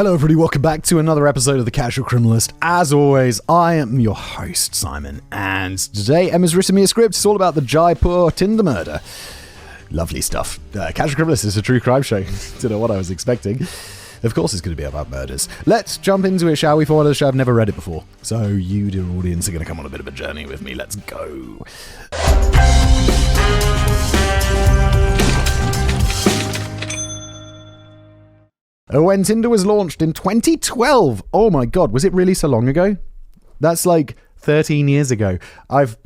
Hello everybody, welcome back to another episode of The Casual Criminalist. As always, I am your host, Simon, and today Emma's written me a script. It's all about the Jaipur Tinder murder. Lovely stuff. Casual Criminalist is a true crime show. Don't know what I was expecting. Of course it's going to be about murders. Let's jump into it, shall we? For one of the show, I've never read it before. So you, dear audience, are going to come on a bit of a journey with me. Let's go. When Tinder was launched in 2012, oh my god, was it really so long ago? That's like 13 years ago. I've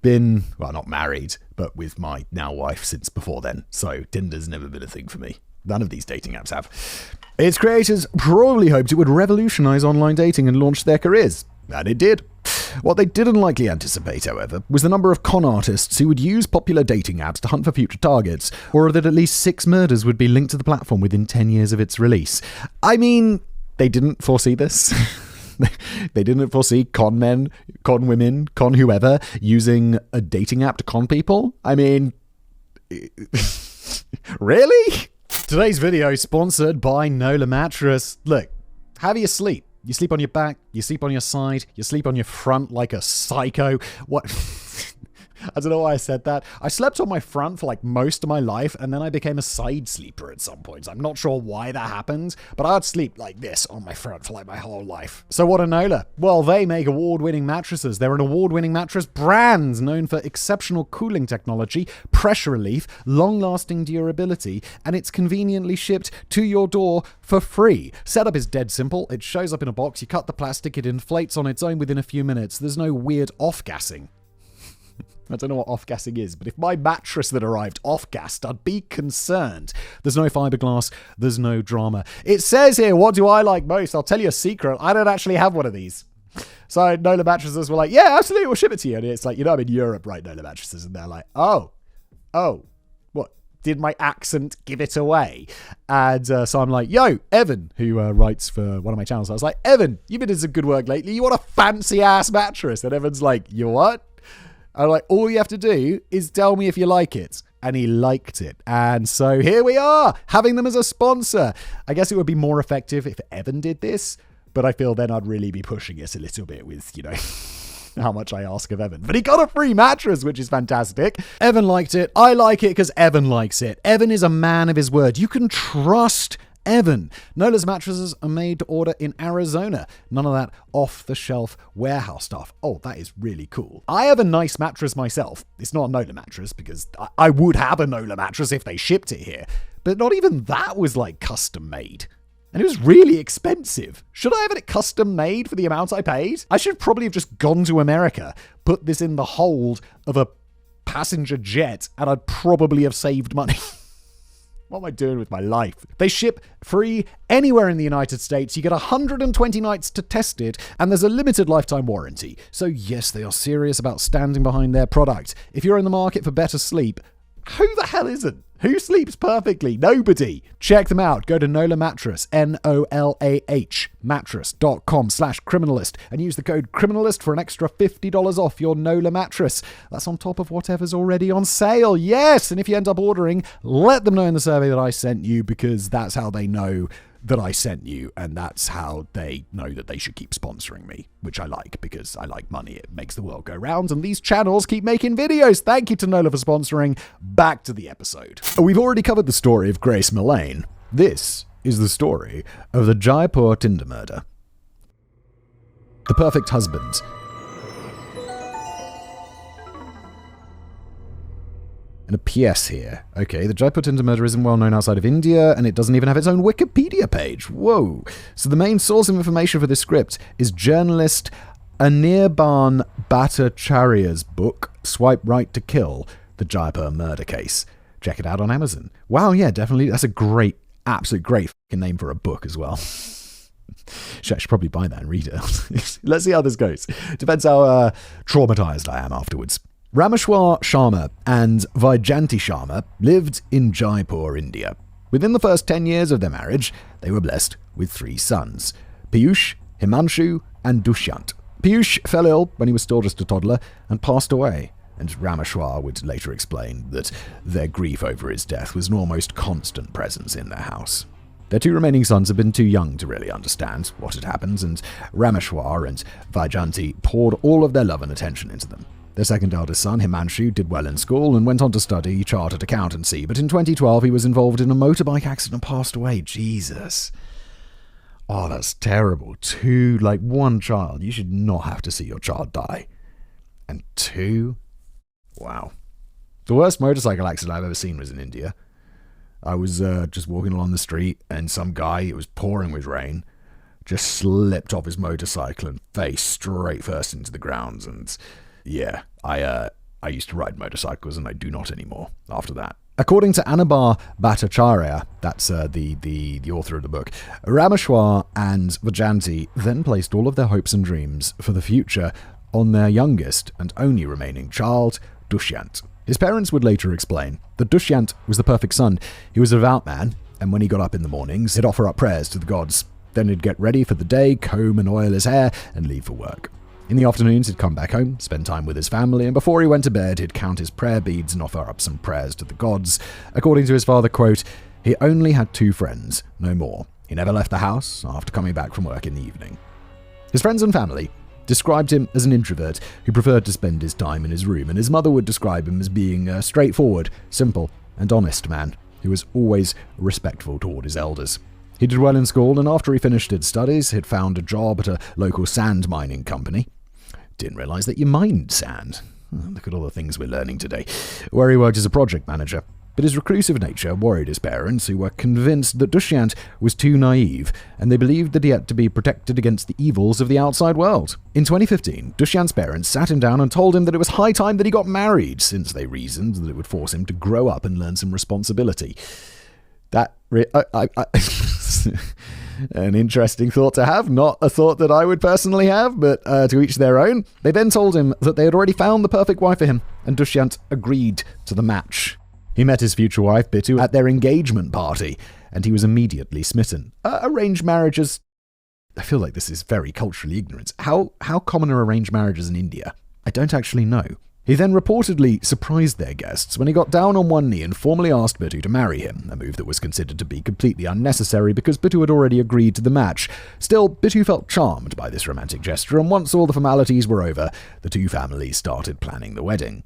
been, well, not married, but with my now wife since before then, so Tinder's never been a thing for me. None of these dating apps have. Its creators probably hoped it would revolutionize online dating and launch their careers, and it did. What they didn't likely anticipate, however, was the number of con artists who would use popular dating apps to hunt for future targets, or that at least 6 murders would be linked to the platform within 10 years of its release. I mean, they didn't foresee this. They didn't foresee con men, con women, con whoever using a dating app to con people. I mean, really? Today's video is sponsored by Nola Mattress. Look, how do you sleep? You sleep on your back, you sleep on your side, you sleep on your front like a psycho. What? I don't know why I said that. I slept on my front for like most of my life, and then I became a side sleeper at some point. I'm not sure why that happened, but I'd sleep like this on my front for like my whole life. So what are Nola? Well, they make award-winning mattresses. They're an award-winning mattress brand known for exceptional cooling technology, pressure relief, long-lasting durability, and it's conveniently shipped to your door for free. Setup is dead simple. It shows up in a box, you cut the plastic, it inflates on its own within a few minutes. There's no weird off-gassing. I don't know what off-gassing is, but if my mattress that arrived off-gassed, I'd be concerned. There's no fiberglass. There's no drama. It says here, what do I like most? I'll tell you a secret. I don't actually have one of these. So Nola Mattresses were like, yeah, absolutely, we'll ship it to you. And it's like, I'm in Europe, right, Nola Mattresses? And they're like, oh, what? Did my accent give it away? And so I'm like, yo, Evan, who writes for one of my channels. I was like, Evan, you've been doing some good work lately. You want a fancy-ass mattress? And Evan's like, you what? I'm like, all you have to do is tell me if you like it. And he liked it. And so here we are, having them as a sponsor. I guess it would be more effective if Evan did this, but I feel then I'd really be pushing it a little bit with, how much I ask of Evan. But he got a free mattress, which is fantastic. Evan liked it. I like it because Evan likes it. Evan is a man of his word. You can trust Evan. Nola's mattresses are made to order in Arizona. None of that off-the-shelf warehouse stuff. Oh, that is really cool. I have a nice mattress myself. It's not a Nola mattress because I would have a Nola mattress if they shipped it here. But not even that was like custom made. And it was really expensive. Should I have it custom made for the amount I paid? I should probably have just gone to America, put this in the hold of a passenger jet, and I'd probably have saved money. What am I doing with my life? They ship free anywhere in the United States. You get 120 nights to test it, and there's a limited lifetime warranty. So yes, they are serious about standing behind their product. If you're in the market for better sleep, who the hell isn't? Who sleeps perfectly? Nobody. Check them out. Go to Nola Mattress, NOLAH, mattress.com/criminalist, and use the code criminalist for an extra $50 off your Nola mattress. That's on top of whatever's already on sale. Yes. And if you end up ordering, let them know in the survey that I sent you, because that's how they know that I sent you, and that's how they know that they should keep sponsoring me, which I like, because I like money. It makes the world go round, and these channels keep making videos. Thank you to Nola for sponsoring. Back to the episode. We've already covered the story of Grace Mullane. This is the story of the Jaipur Tinder murder. The perfect husband. And a PS here. Okay, the Jaipur Tinder murder isn't well known outside of India, and it doesn't even have its own Wikipedia page. Whoa. So the main source of information for this script is journalist Anirban Bhattacharya's book, Swipe Right to Kill, The Jaipur Murder Case. Check it out on Amazon. Wow, yeah, definitely. That's a great, absolute great fucking name for a book as well. I should probably buy that and read it. Let's see how this goes. Depends how traumatized I am afterwards. Rameshwar Sharma and Vaijanti Sharma lived in Jaipur, India. Within the first 10 years of their marriage, they were blessed with 3 sons, Piyush, Himanshu, and Dushyant. Piyush fell ill when he was still just a toddler and passed away, and Rameshwar would later explain that their grief over his death was an almost constant presence in their house. Their 2 remaining sons had been too young to really understand what had happened, and Rameshwar and Vaijanti poured all of their love and attention into them. Their second eldest son, Himanshu, did well in school and went on to study chartered accountancy, but in 2012 he was involved in a motorbike accident and passed away. Jesus. Oh, that's terrible. 1 child. You should not have to see your child die. And 2? Wow. The worst motorcycle accident I've ever seen was in India. I was just walking along the street, and some guy, it was pouring with rain, just slipped off his motorcycle and faced straight first into the ground. And yeah, I used to ride motorcycles, and I do not anymore after that. According to Anabar Bhattacharya, that's the author of the book, Rameshwar and Vajanti then placed all of their hopes and dreams for the future on their youngest and only remaining child, Dushyant. His parents would later explain that Dushyant was the perfect son. He was a devout man, and when he got up in the mornings, he'd offer up prayers to the gods. Then he'd get ready for the day, comb and oil his hair, and leave for work. In the afternoons, he'd come back home, spend time with his family, and before he went to bed, he'd count his prayer beads and offer up some prayers to the gods. According to his father, quote, he only had 2 friends, no more. He never left the house after coming back from work in the evening. His friends and family described him as an introvert who preferred to spend his time in his room, and his mother would describe him as being a straightforward, simple, and honest man who was always respectful toward his elders. He did well in school, and after he finished his studies, he'd found a job at a local sand mining company. Didn't realize that you mined sand. Look at all the things we're learning today. Where he worked as a project manager. But his reclusive nature worried his parents, who were convinced that Dushyant was too naive, and they believed that he had to be protected against the evils of the outside world. In 2015, Dushyant's parents sat him down and told him that it was high time that he got married, since they reasoned that it would force him to grow up and learn some responsibility. An interesting thought to have, not a thought that I would personally have, but to each their own. They then told him that they had already found the perfect wife for him, and Dushyant agreed to the match. He met his future wife, Bittu, at their engagement party, and he was immediately smitten. Arranged marriages... I feel like this is very culturally ignorant. How common are arranged marriages in India? I don't actually know. He then reportedly surprised their guests when he got down on one knee and formally asked Bittu to marry him, a move that was considered to be completely unnecessary because Bittu had already agreed to the match. Still, Bittu felt charmed by this romantic gesture, and once all the formalities were over, the 2 families started planning the wedding.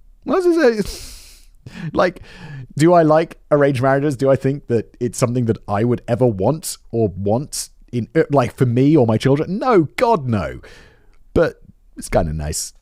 Do I like arranged marriages? Do I think that it's something that I would ever want in, for me or my children? No, God, no. But it's kind of nice.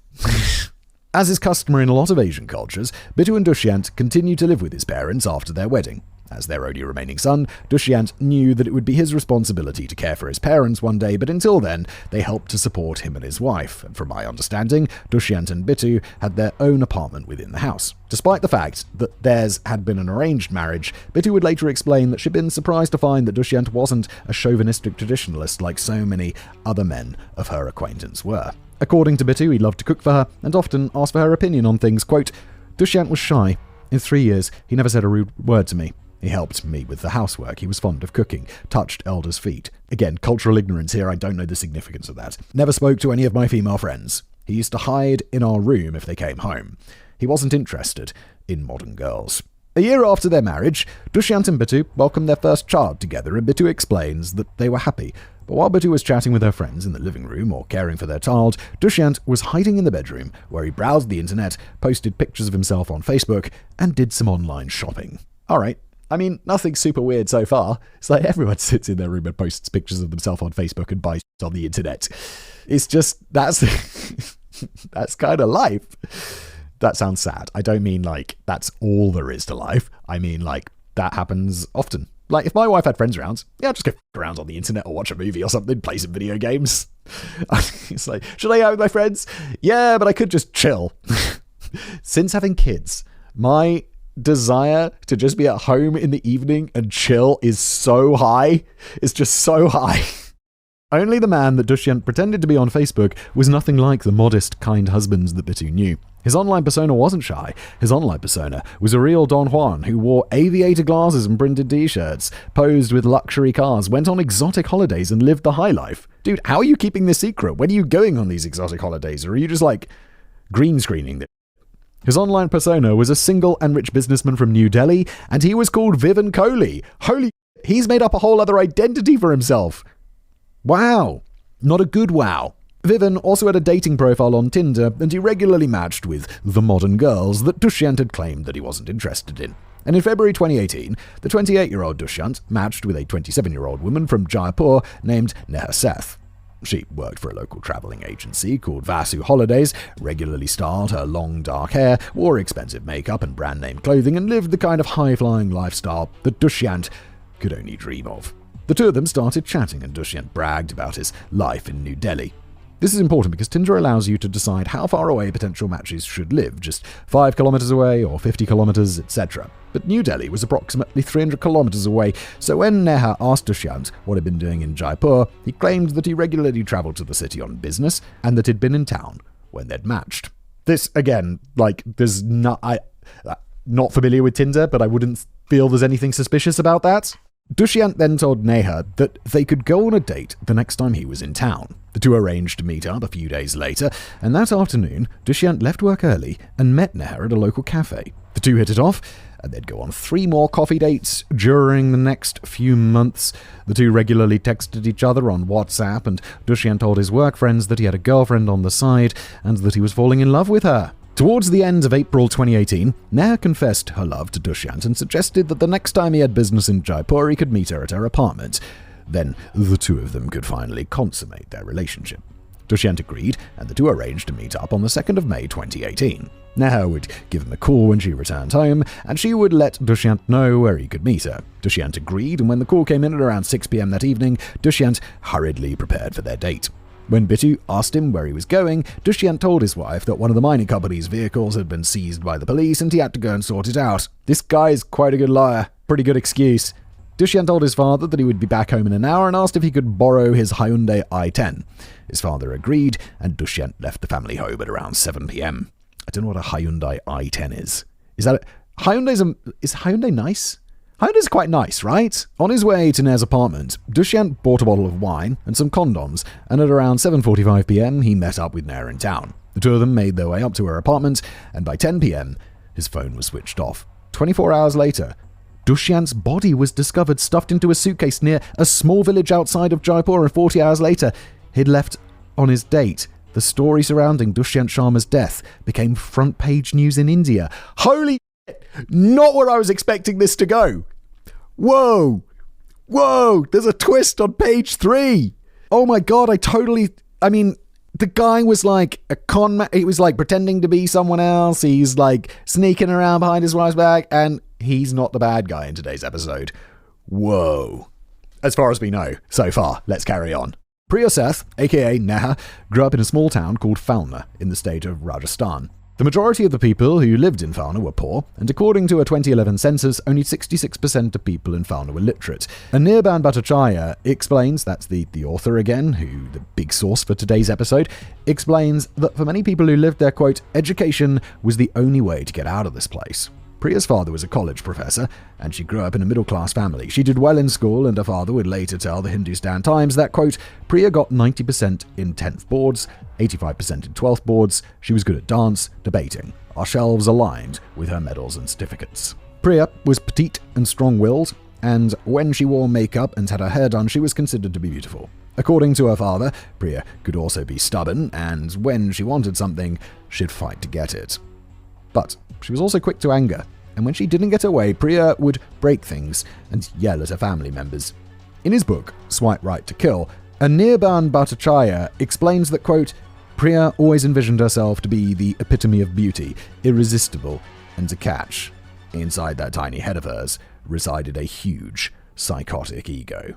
As is customary in a lot of Asian cultures, Bittu and Dushyant continued to live with his parents after their wedding. As their only remaining son, Dushyant knew that it would be his responsibility to care for his parents one day, but until then, they helped to support him and his wife. And from my understanding, Dushyant and Bittu had their own apartment within the house. Despite the fact that theirs had been an arranged marriage, Bittu would later explain that she'd been surprised to find that Dushyant wasn't a chauvinistic traditionalist like so many other men of her acquaintance were. According to Bittu, he loved to cook for her and often asked for her opinion on things. Quote, Dushyant was shy. In 3 years, he never said a rude word to me. He helped me with the housework. He was fond of cooking, touched elders' feet. Again, cultural ignorance here. I don't know the significance of that. Never spoke to any of my female friends. He used to hide in our room if they came home. He wasn't interested in modern girls. A year after their marriage, Dushyant and Bittu welcomed their first child together, and Bittu explains that they were happy. But while Bittu was chatting with her friends in the living room or caring for their child, Dushyant was hiding in the bedroom, where he browsed the internet, posted pictures of himself on Facebook, and did some online shopping. All right. I mean, nothing super weird so far. It's like everyone sits in their room and posts pictures of themselves on Facebook and buys on the internet. It's just, that's kind of life. That sounds sad. I don't mean like that's all there is to life. I mean like that happens often. Like if my wife had friends around, yeah, I'd just go around on the internet or watch a movie or something, play some video games. It's like, should I go out with my friends? Yeah, but I could just chill. Since having kids, my desire to just be at home in the evening and chill is so high. It's just so high. Only the man that Dushyant pretended to be on Facebook was nothing like the modest, kind husband that Bittu knew. His online persona wasn't shy. His online persona was a real Don Juan who wore aviator glasses and printed t-shirts, posed with luxury cars, went on exotic holidays and lived the high life. Dude, how are you keeping this secret? When are you going on these exotic holidays? Or are you just like green screening this? His online persona was a single and rich businessman from New Delhi, and he was called Vivan Kohli. Holy, He's made up a whole other identity for himself. Wow. Not a good wow. Vivin also had a dating profile on Tinder, and he regularly matched with the modern girls that Dushyant had claimed that he wasn't interested in. And in February 2018, the 28-year-old Dushyant matched with a 27-year-old woman from Jaipur named Neha Seth. She worked for a local traveling agency called Vasu Holidays, regularly styled her long dark hair, wore expensive makeup and brand-name clothing, and lived the kind of high-flying lifestyle that Dushyant could only dream of. The two of them started chatting, and Dushyant bragged about his life in New Delhi. This is important because Tinder allows you to decide how far away potential matches should live, just 5 kilometers away or 50 kilometers, etc. But New Delhi was approximately 300 kilometers away, so when Neha asked Dushyant what he'd been doing in Jaipur, he claimed that he regularly traveled to the city on business and that he'd been in town when they'd matched. This, again, there's not familiar with Tinder, but I wouldn't feel there's anything suspicious about that. Dushyant then told Neha that they could go on a date the next time he was in town. The two arranged to meet up a few days later, and that afternoon, Dushyant left work early and met Neha at a local cafe. The two hit it off, and they'd go on 3 more coffee dates during the next few months. The two regularly texted each other on WhatsApp, and Dushyant told his work friends that he had a girlfriend on the side and that he was falling in love with her. Towards the end of April 2018, Neha confessed her love to Dushyant and suggested that the next time he had business in Jaipur, he could meet her at her apartment. Then the two of them could finally consummate their relationship. Dushyant agreed, and the two arranged to meet up on the 2nd of May 2018. Neha would give him a call when she returned home, and she would let Dushyant know where he could meet her. Dushyant agreed, and when the call came in at around 6 p.m. that evening, Dushyant hurriedly prepared for their date. When Bittu asked him where he was going, Dushyant told his wife that one of the mining company's vehicles had been seized by the police and he had to go and sort it out. This guy is quite a good liar. Pretty good excuse. Dushyant told his father that he would be back home in an hour and asked if he could borrow his Hyundai i10. His father agreed, and Dushyant left the family home at around 7 p.m. I don't know what a Hyundai i10 is. Is Hyundai nice? Hyundai's quite nice, right? On his way to Neha's apartment, Dushyant bought a bottle of wine and some condoms, and at around 7:45 p.m. he met up with Neha in town. The two of them made their way up to her apartment, and by 10 p.m. his phone was switched off. 24 hours later, Dushyant's body was discovered stuffed into a suitcase near a small village outside of Jaipur, and 40 hours later, he'd left on his date. The story surrounding Dushyant Sharma's death became front-page news in India. Holy shit! Not where I was expecting this to go. Whoa! There's a twist on page 3. Oh my god, the guy was like a con man. He was like pretending to be someone else. He's like sneaking around behind his wife's back, and he's not the bad guy in today's episode. Whoa. As far as we know so far, let's carry on. Priya Seth, aka Neha, grew up in a small town called Falna in the state of Rajasthan. The majority of the people who lived in Falna were poor, and according to a 2011 census, only 66% of people in Falna were literate. Anirban Bhattacharya explains, that's the author again, who the big source for today's episode, explains that for many people who lived there, quote, education was the only way to get out of this place. Priya's father was a college professor, and she grew up in a middle-class family. She did well in school, and her father would later tell the Hindustan Times that, quote, Priya got 90% in 10th boards, 85% in 12th boards. She was good at dance, debating. Our shelves aligned with her medals and certificates. Priya was petite and strong-willed, and when she wore makeup and had her hair done, she was considered to be beautiful. According to her father, Priya could also be stubborn, and when she wanted something, she'd fight to get it. But she was also quick to anger, and when she didn't get her way, Priya would break things and yell at her family members. In his book, Swipe Right to Kill, Anirban Bhattacharya explains that, quote, Priya always envisioned herself to be the epitome of beauty, irresistible and to catch. Inside that tiny head of hers resided a huge, psychotic ego.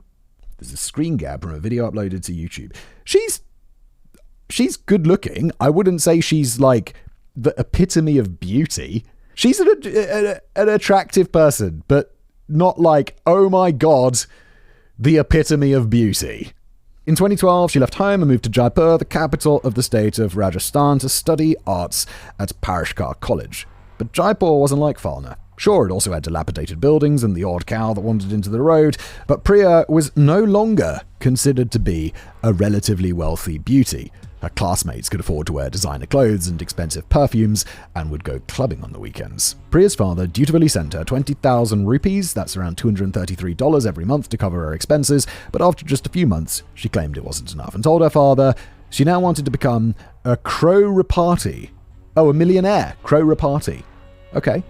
There's a screen grab from a video uploaded to YouTube. She's good looking. I wouldn't say she's like the epitome of beauty. She's an attractive person, but not like, oh my god, the epitome of beauty. In 2012, she left home and moved to Jaipur, the capital of the state of Rajasthan, to study arts at Parishkar College. But Jaipur wasn't like Falna. Sure, it also had dilapidated buildings and the odd cow that wandered into the road, but Priya was no longer considered to be a relatively wealthy beauty. Her classmates could afford to wear designer clothes and expensive perfumes and would go clubbing on the weekends. Priya's father dutifully sent her 20,000 rupees, that's around $233 every month, to cover her expenses, but after just a few months, she claimed it wasn't enough and told her father she now wanted to become a crore-rapati. Oh, a millionaire. Crore-rapati. Okay.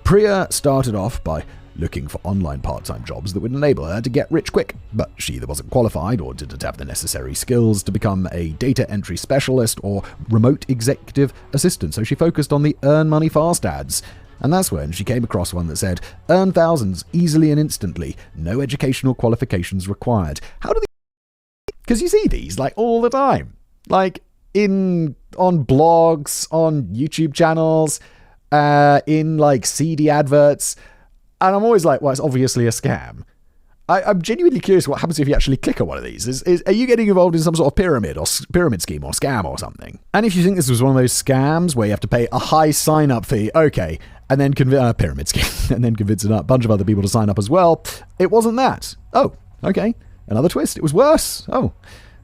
Priya started off by looking for online part-time jobs that would enable her to get rich quick, but she either wasn't qualified or didn't have the necessary skills to become a data entry specialist or remote executive assistant, so she focused on the earn money fast ads. And that's when she came across one that said, earn thousands easily and instantly, no educational qualifications required. How do they... Because you see these, like, all the time. Like, on blogs, on YouTube channels, in, like, CD adverts. And I'm always like, well, it's obviously a scam. I'm genuinely curious what happens if you actually click on one of these. Are you getting involved in some sort of pyramid scheme or scam or something? And if you think this was one of those scams where you have to pay a high sign-up fee, okay, and then pyramid scheme, and then convince a bunch of other people to sign up as well, it wasn't that. Oh, okay, another twist. It was worse. Oh,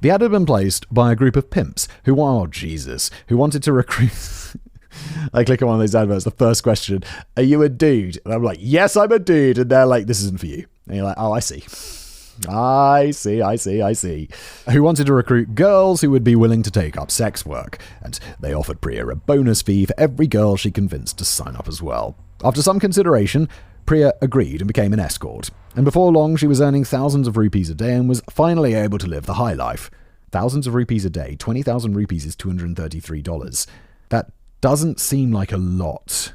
the ad had been placed by a group of pimps who wanted to recruit... I click on one of those adverts, the first question, are you a dude? And I'm like, yes, I'm a dude. And they're like, this isn't for you. And you're like, oh, I see. I see. Who wanted to recruit girls who would be willing to take up sex work. And they offered Priya a bonus fee for every girl she convinced to sign up as well. After some consideration, Priya agreed and became an escort. And before long, she was earning thousands of rupees a day and was finally able to live the high life. Thousands of rupees a day, 20,000 rupees is $233. That doesn't seem like a lot.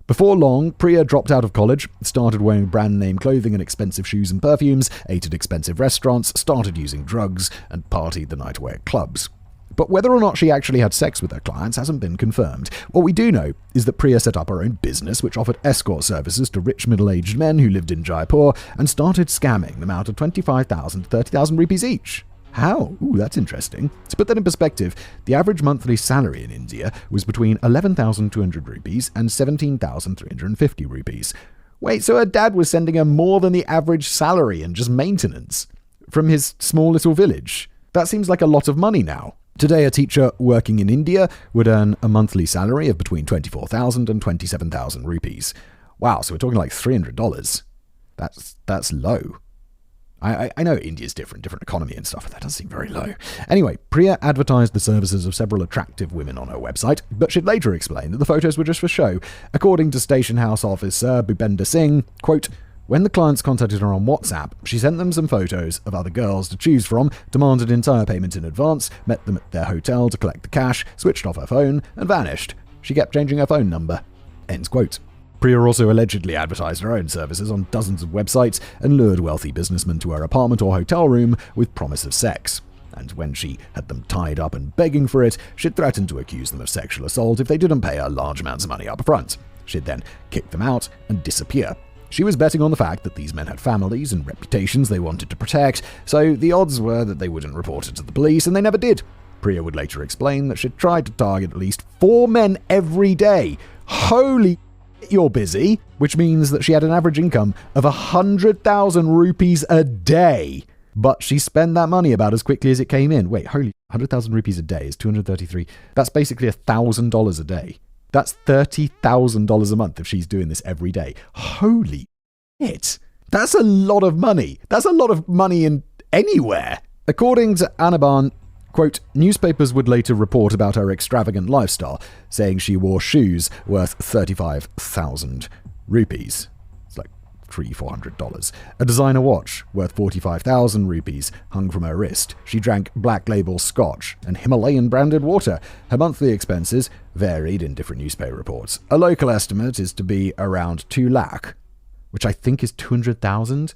Before long, Priya dropped out of college, started wearing brand name clothing and expensive shoes and perfumes, ate at expensive restaurants, started using drugs, and partied the night away at clubs. But whether or not she actually had sex with her clients hasn't been confirmed. What we do know is that Priya set up her own business which offered escort services to rich middle-aged men who lived in Jaipur and started scamming them out of 25,000 to 30,000 rupees each. How? Ooh, that's interesting. To put that in perspective, the average monthly salary in India was between 11,200 rupees and 17,350 rupees. Wait, so her dad was sending her more than the average salary and just maintenance from his small little village? That seems like a lot of money now. Today, a teacher working in India would earn a monthly salary of between 24,000 and 27,000 rupees. Wow, so we're talking like $300. That's low. I know India's different economy and stuff, but that does seem very low. Anyway, Priya advertised the services of several attractive women on her website, but she'd later explained that the photos were just for show. According to Station House officer Bhupender Singh, quote, when the clients contacted her on WhatsApp, she sent them some photos of other girls to choose from, demanded entire payment in advance, met them at their hotel to collect the cash, switched off her phone, and vanished. She kept changing her phone number. Ends quote. Priya also allegedly advertised her own services on dozens of websites and lured wealthy businessmen to her apartment or hotel room with promise of sex. And when she had them tied up and begging for it, she'd threatened to accuse them of sexual assault if they didn't pay her large amounts of money up front. She'd then kick them out and disappear. She was betting on the fact that these men had families and reputations they wanted to protect, so the odds were that they wouldn't report it to the police, and they never did. Priya would later explain that she'd tried to target at least 4 men every day. Holy you're busy, which means that she had an average income of 100,000 rupees a day. But she spent that money about as quickly as it came in. Wait, holy, 100,000 rupees a day is 233. That's basically $1,000 a day. That's $30,000 a month if she's doing this every day. Holy shit. That's a lot of money. That's a lot of money in anywhere. According to Anaban, quote, newspapers would later report about her extravagant lifestyle, saying she wore shoes worth 35,000 rupees. It's like $300-400. A designer watch worth 45,000 rupees hung from her wrist. She drank Black Label scotch and Himalayan branded water. Her monthly expenses varied in different newspaper reports. A local estimate is to be around 2 lakh, which I think is 200,000.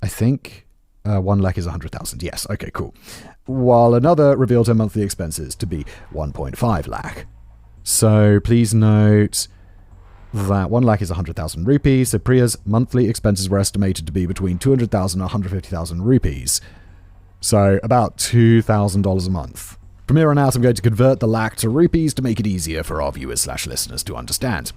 I think 1 lakh is 100,000. Yes, okay, cool. While another revealed her monthly expenses to be 1.5 lakh. So please note that 1 lakh is 100,000 rupees, so Priya's monthly expenses were estimated to be between 200,000 and 150,000 rupees. So about $2,000 a month. From here on out, I'm going to convert the lakh to rupees to make it easier for our viewers/listeners to understand.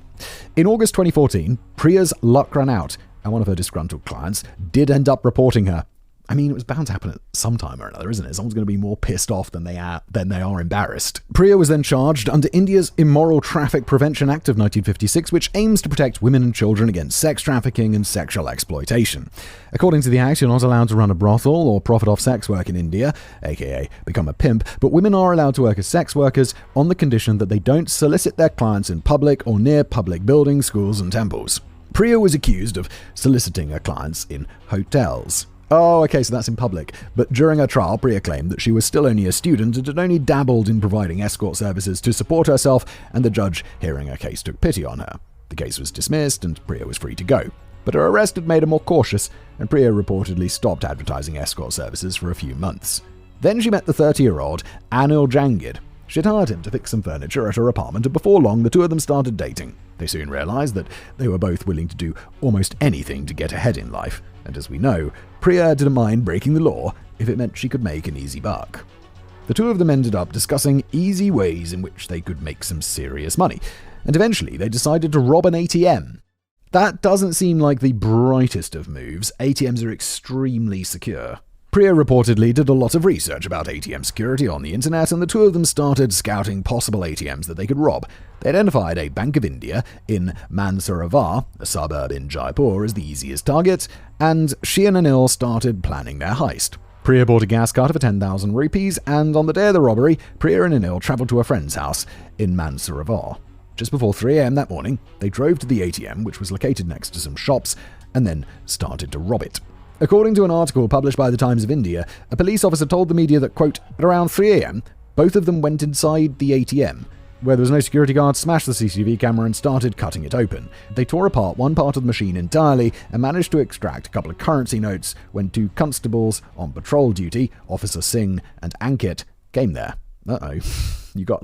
In August 2014, Priya's luck ran out, and one of her disgruntled clients did end up reporting her. I mean, it was bound to happen at some time or another, isn't it? Someone's going to be more pissed off than they are embarrassed. Priya was then charged under India's Immoral Traffic Prevention Act of 1956, which aims to protect women and children against sex trafficking and sexual exploitation. According to the act, you're not allowed to run a brothel or profit off sex work in India, aka become a pimp, but women are allowed to work as sex workers on the condition that they don't solicit their clients in public or near public buildings, schools, and temples. Priya was accused of soliciting her clients in hotels. Oh, okay, so that's in public. But during her trial, Priya claimed that she was still only a student and had only dabbled in providing escort services to support herself, and the judge, hearing her case, took pity on her. The case was dismissed, and Priya was free to go. But her arrest had made her more cautious, and Priya reportedly stopped advertising escort services for a few months. Then she met the 30-year-old Anil Jangid. She'd hired him to fix some furniture at her apartment, and before long, the two of them started dating. They soon realized that they were both willing to do almost anything to get ahead in life. And as we know, Priya didn't mind breaking the law if it meant she could make an easy buck. The two of them ended up discussing easy ways in which they could make some serious money, and eventually they decided to rob an ATM. That doesn't seem like the brightest of moves. ATMs are extremely secure. Priya reportedly did a lot of research about ATM security on the internet, and the two of them started scouting possible ATMs that they could rob. They identified a Bank of India in Mansarovar, a suburb in Jaipur, as the easiest target, and she and Anil started planning their heist. Priya bought a gas card for 10,000 rupees, and on the day of the robbery, Priya and Anil travelled to a friend's house in Mansarovar. Just before 3 a.m. that morning, they drove to the ATM, which was located next to some shops, and then started to rob it. According to an article published by the Times of India, a police officer told the media that, quote, at around 3 a.m., both of them went inside the ATM, where there was no security guard, smashed the CCTV camera and started cutting it open. They tore apart one part of the machine entirely and managed to extract a couple of currency notes when two constables on patrol duty, Officer Singh and Ankit, came there. Uh-oh. You got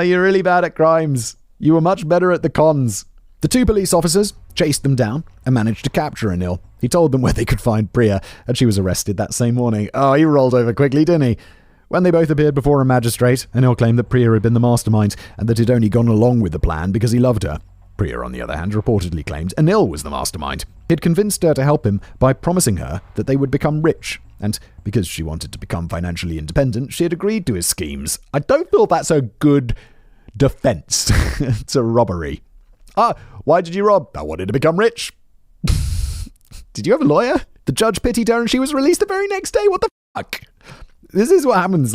you're really bad at crimes. You were much better at the cons. The two police officers chased them down and managed to capture Anil. He told them where they could find Priya, and she was arrested that same morning. Oh, he rolled over quickly, didn't he? When they both appeared before a magistrate, Anil claimed that Priya had been the mastermind and that he'd only gone along with the plan because he loved her. Priya, on the other hand, reportedly claimed Anil was the mastermind. He'd convinced her to help him by promising her that they would become rich, and because she wanted to become financially independent, she had agreed to his schemes. I don't feel that's a good defense to robbery. Why did you rob? I wanted to become rich. Did you have a lawyer? The judge pitied her and she was released the very next day. What the fuck? This is what happens,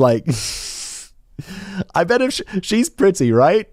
I bet if she's pretty, right?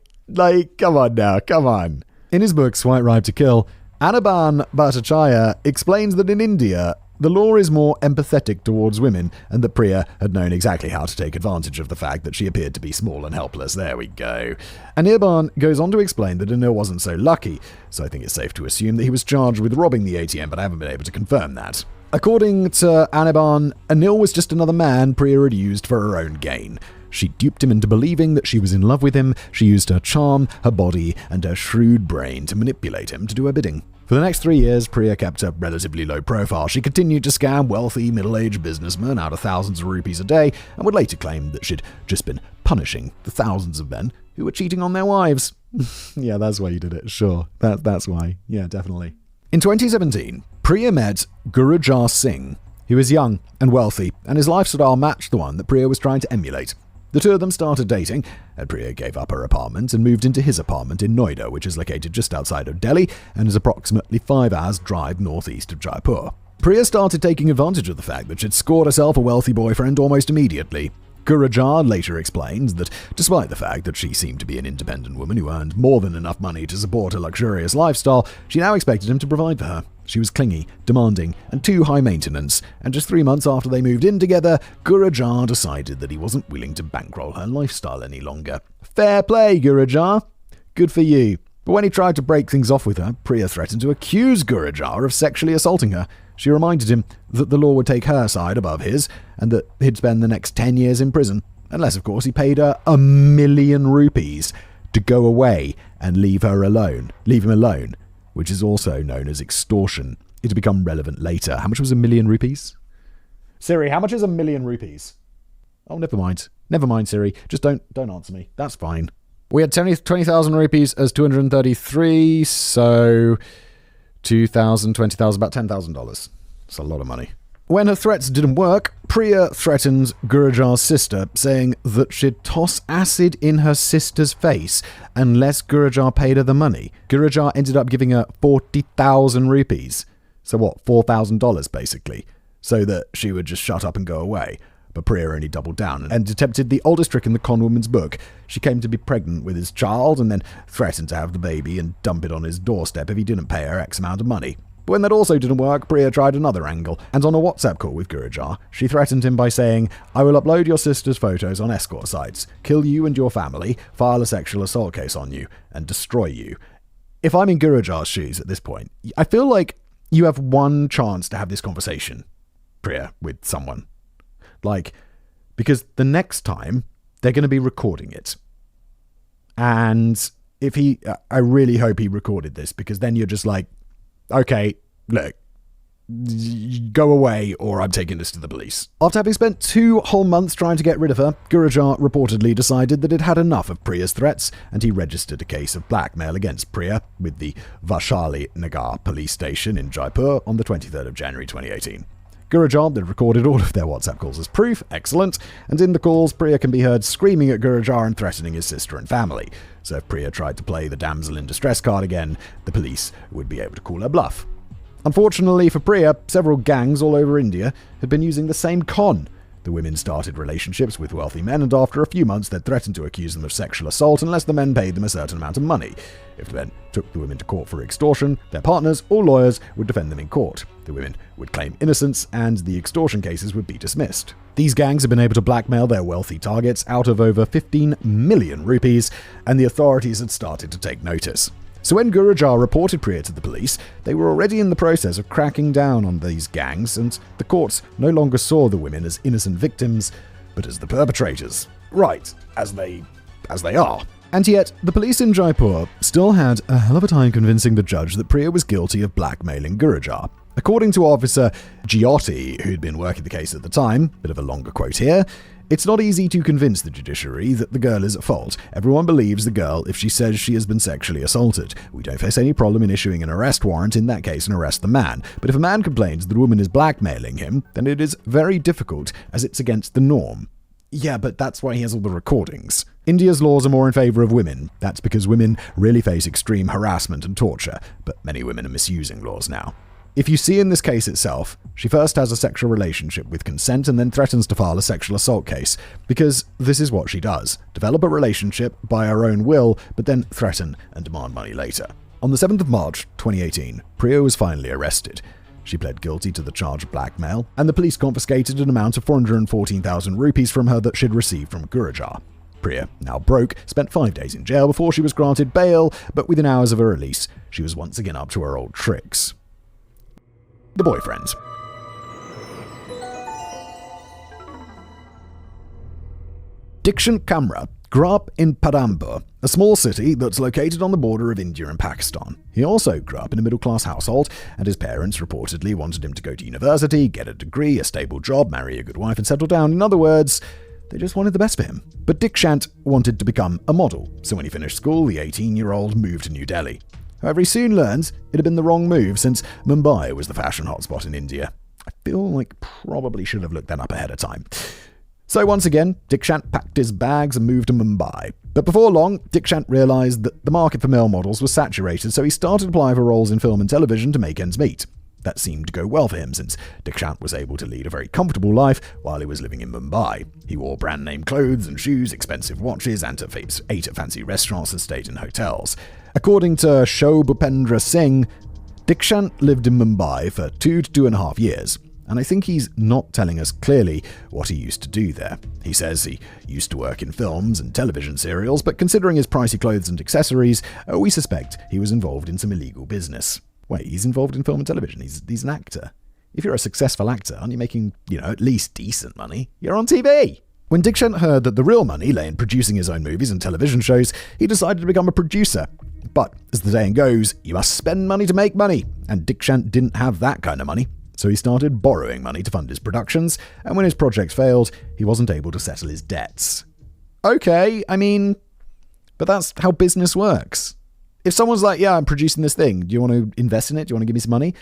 Come on now, come on. In his book, Swipe Right to Kill, Anirban Bhattacharya explains that in India, the law is more empathetic towards women, and that Priya had known exactly how to take advantage of the fact that she appeared to be small and helpless. There we go. Anirban goes on to explain that Anil wasn't so lucky, so I think it's safe to assume that he was charged with robbing the ATM, but I haven't been able to confirm that. According to Anirban, Anil was just another man Priya had used for her own gain. She duped him into believing that she was in love with him. She used her charm, her body, and her shrewd brain to manipulate him to do her bidding. For the next 3 years, Priya kept a relatively low profile. She continued to scam wealthy, middle-aged businessmen out of thousands of rupees a day, and would later claim that she'd just been punishing the thousands of men who were cheating on their wives. Yeah, that's why you did it. Sure, that's why. Yeah, definitely. In 2017, Priya met Gurujar Singh. He was young and wealthy, and his lifestyle matched the one that Priya was trying to emulate. The two of them started dating, and Priya gave up her apartment and moved into his apartment in Noida, which is located just outside of Delhi and is approximately 5 hours drive northeast of Jaipur. Priya started taking advantage of the fact that she'd scored herself a wealthy boyfriend almost immediately. Gurujar later explains that despite the fact that she seemed to be an independent woman who earned more than enough money to support a luxurious lifestyle, she now expected him to provide for her. She was clingy, demanding, and too high maintenance, and just 3 months after they moved in together, Gurujar decided that he wasn't willing to bankroll her lifestyle any longer. Fair play, Gurujar. Good for you. But when he tried to break things off with her, Priya threatened to accuse Gurujar of sexually assaulting her. She reminded him that the law would take her side above his, and that he'd spend the next 10 years in prison, unless, of course, he paid her 1 million rupees to go away and leave him alone, which is also known as extortion. It'll become relevant later. How much was 1 million rupees? Siri, how much is 1 million rupees? Oh, never mind. Never mind, Siri. Just don't answer me. That's fine. We had 20,000 rupees as 233, so 2,000, 20,000, about $10,000. It's a lot of money. When her threats didn't work, Priya threatened Gurujar's sister, saying that she'd toss acid in her sister's face unless Gurujar paid her the money. Gurujar ended up giving her 40,000 rupees. So what, $4,000 basically, so that she would just shut up and go away. But Priya only doubled down and attempted the oldest trick in the con woman's book. She came to be pregnant with his child and then threatened to have the baby and dump it on his doorstep if he didn't pay her X amount of money. But when that also didn't work, Priya tried another angle, and on a WhatsApp call with Gurujar, she threatened him by saying, "I will upload your sister's photos on escort sites, kill you and your family, file a sexual assault case on you, and destroy you." If I'm in Gurujar's shoes at this point, I feel like you have one chance to have this conversation, Priya, with someone. Because the next time, they're going to be recording it. And I really hope he recorded this, because then you're just like, okay, look, go away or I'm taking this to the police. After having spent 2 whole months trying to get rid of her, Gurujar reportedly decided that he'd had enough of Priya's threats, and he registered a case of blackmail against Priya with the Vaishali Nagar police station in Jaipur on the 23rd of January 2018. Gurujar had recorded all of their WhatsApp calls as proof, excellent, and in the calls, Priya can be heard screaming at Gurujar and threatening his sister and family. So if Priya tried to play the damsel in distress card again, the police would be able to call her bluff. Unfortunately for Priya, several gangs all over India had been using the same con. The women started relationships with wealthy men, and after a few months they'd threatened to accuse them of sexual assault unless the men paid them a certain amount of money. If the men took the women to court for extortion, their partners or lawyers would defend them in court. The women would claim innocence, and the extortion cases would be dismissed. These gangs have been able to blackmail their wealthy targets out of over 15 million rupees, and the authorities had started to take notice. So when Gurujar reported Priya to the police, they were already in the process of cracking down on these gangs, and the courts no longer saw the women as innocent victims, but as the perpetrators. Right, as they are. And yet, the police in Jaipur still had a hell of a time convincing the judge that Priya was guilty of blackmailing Gurujar. According to Officer Giotti, who'd been working the case at the time, bit of a longer quote here, "It's not easy to convince the judiciary that the girl is at fault. Everyone believes the girl if she says she has been sexually assaulted. We don't face any problem in issuing an arrest warrant in that case and arrest the man. But if a man complains that a woman is blackmailing him, then it is very difficult as it's against the norm." Yeah, but that's why he has all the recordings. India's laws are more in favor of women. That's because women really face extreme harassment and torture, but many women are misusing laws now. If you see in this case itself, she first has a sexual relationship with consent and then threatens to file a sexual assault case, because this is what she does: develop a relationship by her own will, but then threaten and demand money later. On the 7th of March 2018, Priya was finally arrested. She pled guilty to the charge of blackmail, and the police confiscated an amount of 414,000 rupees from her that she'd received from Gurujar. Priya, now broke, spent 5 days in jail before she was granted bail, but within hours of her release, she was once again up to her old tricks. The boyfriend. Dikshan Kamra grew up in Padambur, a small city that's located on the border of India and Pakistan. He also grew up in a middle-class household, and his parents reportedly wanted him to go to university, get a degree, a stable job, marry a good wife, and settle down. In other words, they just wanted the best for him. But Dikshant wanted to become a model, so when he finished school, the 18-year-old moved to New Delhi. However, he soon learned it had been the wrong move, since Mumbai was the fashion hotspot in India. I feel like probably should have looked that up ahead of time. So once again, Dikshant packed his bags and moved to Mumbai. But before long, Dikshant realized that the market for male models was saturated, so he started applying for roles in film and television to make ends meet. That seemed to go well for him, since Dikshant was able to lead a very comfortable life while he was living in Mumbai. He wore brand-name clothes and shoes, expensive watches, and ate at fancy restaurants and stayed in hotels. According to Show Bhupendra Singh, Dikshant lived in Mumbai for 2 to 2.5 years, and I think he's not telling us clearly what he used to do there. He says he used to work in films and television serials, but considering his pricey clothes and accessories, we suspect he was involved in some illegal business. Wait, he's involved in film and television? He's an actor. If you're a successful actor, aren't you making, at least decent money? You're on TV! When Dikshant heard that the real money lay in producing his own movies and television shows, he decided to become a producer. But, as the saying goes, you must spend money to make money, and Dikshant didn't have that kind of money. So he started borrowing money to fund his productions, and when his projects failed, he wasn't able to settle his debts. Okay, but that's how business works. If someone's like, yeah, I'm producing this thing, do you want to invest in it? Do you want to give me some money?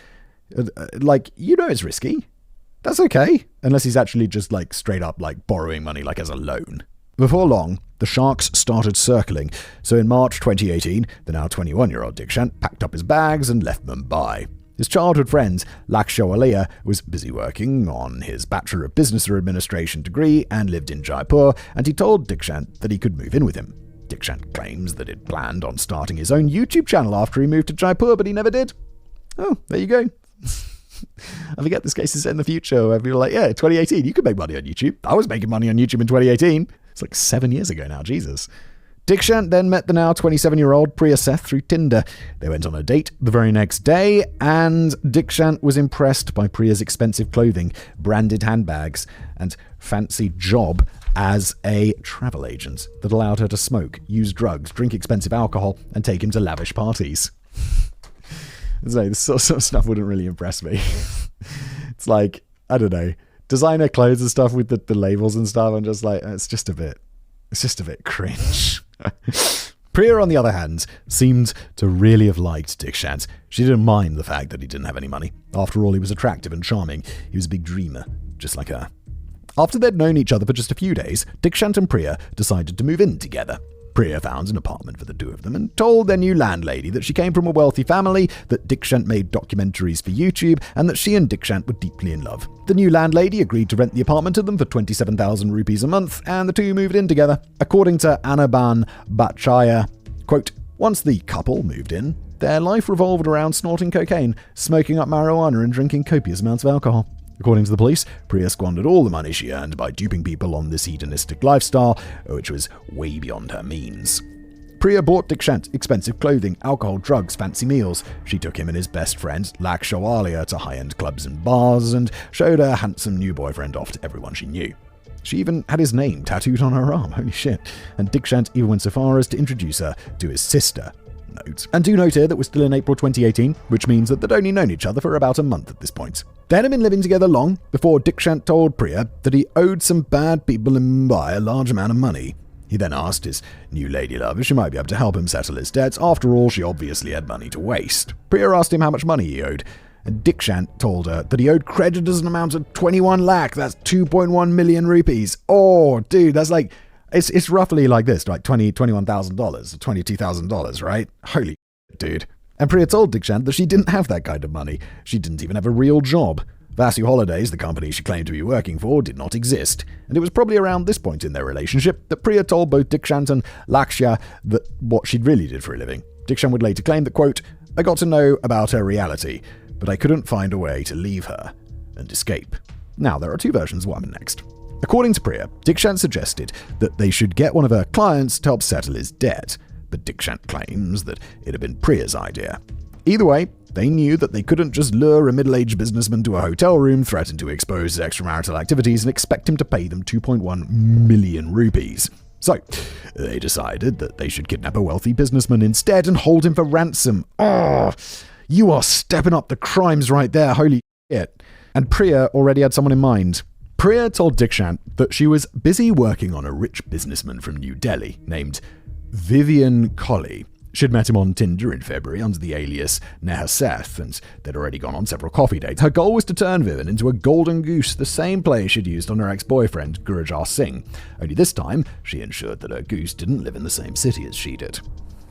Like, you know it's risky. That's okay. Unless he's actually just like straight up like borrowing money like as a loan. Before long, the sharks started circling. So in March 2018, the now 21-year-old Dikshant packed up his bags and left Mumbai. His childhood friend, Lakshya was busy working on his Bachelor of Business or Administration degree and lived in Jaipur, and he told Dikshant that he could move in with him. Dikshant claims that he'd planned on starting his own YouTube channel after he moved to Jaipur, but he never did. Oh, there you go. I forget this case is set in the future where people are like, yeah, 2018, you could make money on YouTube. I was making money on YouTube in 2018. It's like 7 years ago now, Jesus. Dikshant then met the now 27-year-old Priya Seth through Tinder. They went on a date the very next day, and Dikshant was impressed by Priya's expensive clothing, branded handbags, and fancy job as a travel agent that allowed her to smoke, use drugs, drink expensive alcohol, and take him to lavish parties. So this sort of stuff wouldn't really impress me. It's like, I don't know, designer clothes and stuff with the labels and stuff. I'm just like, it's just a bit cringe. Priya, on the other hand, seemed to really have liked Dikshant. She didn't mind the fact that he didn't have any money. After all, he was attractive and charming. He was a big dreamer, just like her. After they'd known each other for just a few days, Dikshant and Priya decided to move in together. Priya found an apartment for the two of them and told their new landlady that she came from a wealthy family, that Dikshant made documentaries for YouTube, and that she and Dikshant were deeply in love. The new landlady agreed to rent the apartment to them for 27,000 rupees a month, and the two moved in together. According to Anaban Bachaya, quote, once the couple moved in, their life revolved around snorting cocaine, smoking up marijuana, and drinking copious amounts of alcohol. According to the police, Priya squandered all the money she earned by duping people on this hedonistic lifestyle, which was way beyond her means. Priya bought Dikshant expensive clothing, alcohol, drugs, fancy meals. She took him and his best friend, Lakshya, to high-end clubs and bars, and showed her handsome new boyfriend off to everyone she knew. She even had his name tattooed on her arm, holy shit. And Dikshant even went so far as to introduce her to his sister. Note. And do note here that we're still in April 2018, which means that they'd only known each other for about a month at this point. They hadn't been living together long before Dikshant told Priya that he owed some bad people in Mumbai a large amount of money. He then asked his new lady love if she might be able to help him settle his debts. After all, she obviously had money to waste. Priya asked him how much money he owed, and Dikshant told her that he owed creditors an amount of 21 lakh, that's 2.1 million rupees. Oh, dude, that's like... It's roughly like this, like $21,000 or $22,000, right? Holy dude. And Priya told Dikshant that she didn't have that kind of money. She didn't even have a real job. Vasu Holidays, the company she claimed to be working for, did not exist. And it was probably around this point in their relationship that Priya told both Dikshant and Lakshya that what she'd really did for a living. Dikshant would later claim that, quote, I got to know about her reality, but I couldn't find a way to leave her and escape. Now, there are two versions of what happened next. According to Priya, Dikshant suggested that they should get one of her clients to help settle his debt, but Dikshant claims that it had been Priya's idea. Either way, they knew that they couldn't just lure a middle-aged businessman to a hotel room, threaten to expose his extramarital activities, and expect him to pay them 2.1 million rupees. So, they decided that they should kidnap a wealthy businessman instead and hold him for ransom. Oh, you are stepping up the crimes right there, holy shit. And Priya already had someone in mind. Priya told Dikshant that she was busy working on a rich businessman from New Delhi named Vivian Colley. She'd met him on Tinder in February under the alias Neha Seth, and they'd already gone on several coffee dates. Her goal was to turn Vivian into a golden goose, the same play she'd used on her ex-boyfriend, Gurujar Singh. Only this time, she ensured that her goose didn't live in the same city as she did.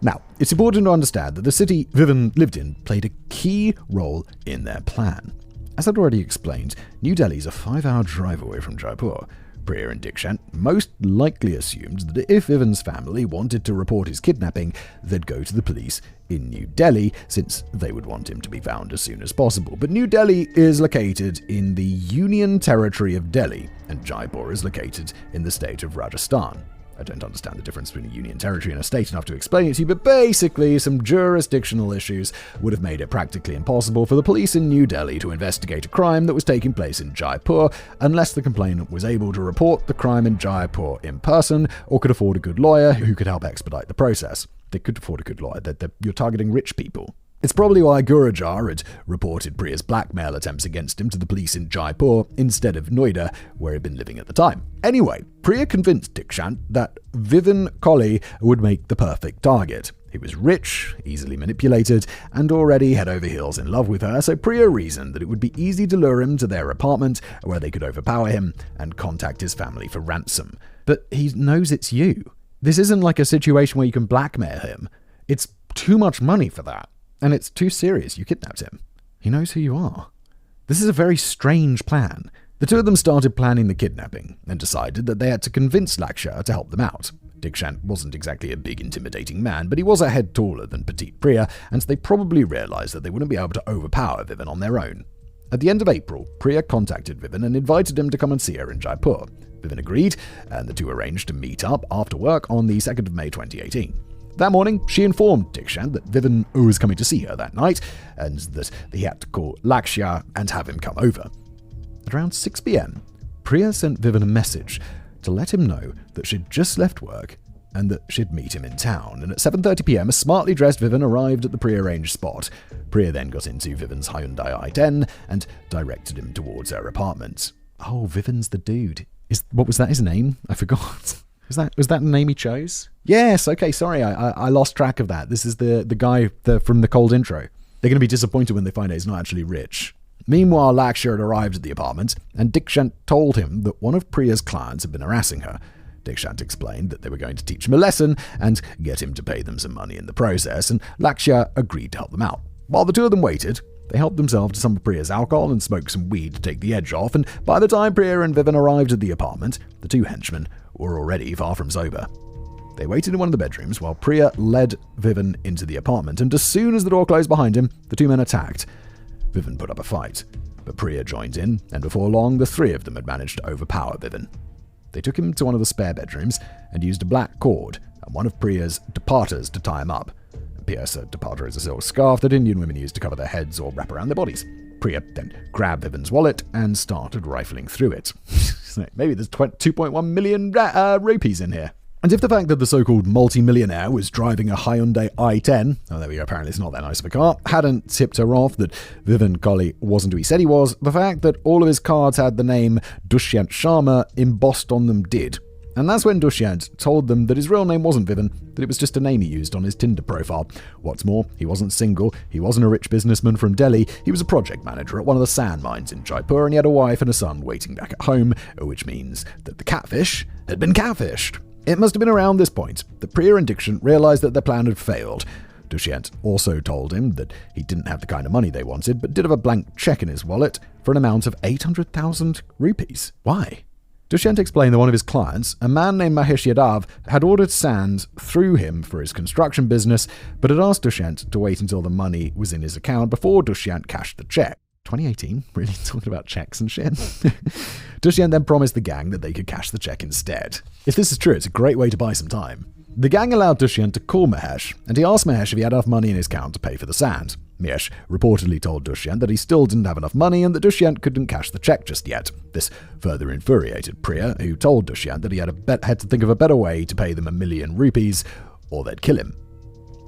Now, it's important to understand that the city Vivian lived in played a key role in their plan. As I'd already explained, New Delhi's a 5-hour drive away from Jaipur. Priya and Dikshant most likely assumed that if Vivian's family wanted to report his kidnapping, they'd go to the police in New Delhi, since they would want him to be found as soon as possible. But New Delhi is located in the Union Territory of Delhi, and Jaipur is located in the state of Rajasthan. I don't understand the difference between a union territory and a state enough to explain it to you, but basically some jurisdictional issues would have made it practically impossible for the police in New Delhi to investigate a crime that was taking place in Jaipur unless the complainant was able to report the crime in Jaipur in person or could afford a good lawyer who could help expedite the process. They could afford a good lawyer. You're targeting rich people. It's probably why Gurujar had reported Priya's blackmail attempts against him to the police in Jaipur instead of Noida, where he'd been living at the time. Anyway, Priya convinced Dikshant that Vivian Colley would make the perfect target. He was rich, easily manipulated, and already head over heels in love with her, so Priya reasoned that it would be easy to lure him to their apartment where they could overpower him and contact his family for ransom. But he knows it's you. This isn't like a situation where you can blackmail him. It's too much money for that. And it's too serious. You kidnapped him. He knows who you are. This is a very strange plan. The two of them started planning the kidnapping and decided that they had to convince Lakshya to help them out. Dikshant wasn't exactly a big, intimidating man, but he was a head taller than petite Priya, and so they probably realized that they wouldn't be able to overpower Vivan on their own. At the end of April, Priya contacted Vivan and invited him to come and see her in Jaipur. Vivan agreed, and the two arranged to meet up after work on the 2nd of May 2018. That morning, she informed Dikshant that Vivan was coming to see her that night, and that he had to call Lakshya and have him come over. At around 6 p.m, Priya sent Vivan a message to let him know that she'd just left work and that she'd meet him in town. And at 7:30 p.m, a smartly dressed Vivan arrived at the prearranged spot. Priya then got into Vivan's Hyundai i10 and directed him towards her apartment. Oh, Vivan's the dude. What was that his name? I forgot. Was that the name he chose? Yes, okay, sorry, I lost track of that. This is the guy from the cold intro. They're going to be disappointed when they find out he's not actually rich. Meanwhile, Lakshya had arrived at the apartment, and Dikshant told him that one of Priya's clients had been harassing her. Dikshant explained that they were going to teach him a lesson and get him to pay them some money in the process, and Lakshya agreed to help them out. While the two of them waited, they helped themselves to some of Priya's alcohol and smoked some weed to take the edge off, and by the time Priya and Vivan arrived at the apartment, the two henchmen were already far from sober. They waited in one of the bedrooms while Priya led Vivan into the apartment, and as soon as the door closed behind him, the two men attacked. Vivan put up a fight, but Priya joined in, and before long, the three of them had managed to overpower Vivan. They took him to one of the spare bedrooms and used a black cord and one of Priya's dupattas to tie him up. P.S. A dupatta is a silk scarf that Indian women use to cover their heads or wrap around their bodies. Priya then grabbed Vivan's wallet and started rifling through it. Maybe there's 2.1 million rupees in here. And if the fact that the so-called multi-millionaire was driving a Hyundai i10, oh there we go, apparently it's not that nice of a car, hadn't tipped her off that Vivan Kohli wasn't who he said he was, the fact that all of his cards had the name Dushyant Sharma embossed on them did. And that's when Dushyant told them that his real name wasn't Vivan, that it was just a name he used on his Tinder profile. What's more, he wasn't single, he wasn't a rich businessman from Delhi, he was a project manager at one of the sand mines in Jaipur, and he had a wife and a son waiting back at home, which means that the catfish had been catfished. It must have been around this point that Priya and Dikshant realized that their plan had failed. Dushyant also told him that he didn't have the kind of money they wanted, but did have a blank check in his wallet for an amount of 800,000 rupees. Why? Dushyant explained that one of his clients, a man named Mahesh Yadav, had ordered sand through him for his construction business, but had asked Dushyant to wait until the money was in his account before Dushyant cashed the check. 2018? Really talking about checks and shit? Dushyant then promised the gang that they could cash the check instead. If this is true, it's a great way to buy some time. The gang allowed Dushyant to call Mahesh, and he asked Mahesh if he had enough money in his account to pay for the sand. Mahesh reportedly told Dushyant that he still didn't have enough money and that Dushyant couldn't cash the check just yet. This further infuriated Priya, who told Dushyant that he had to think of a better way to pay them 1 million rupees or they'd kill him.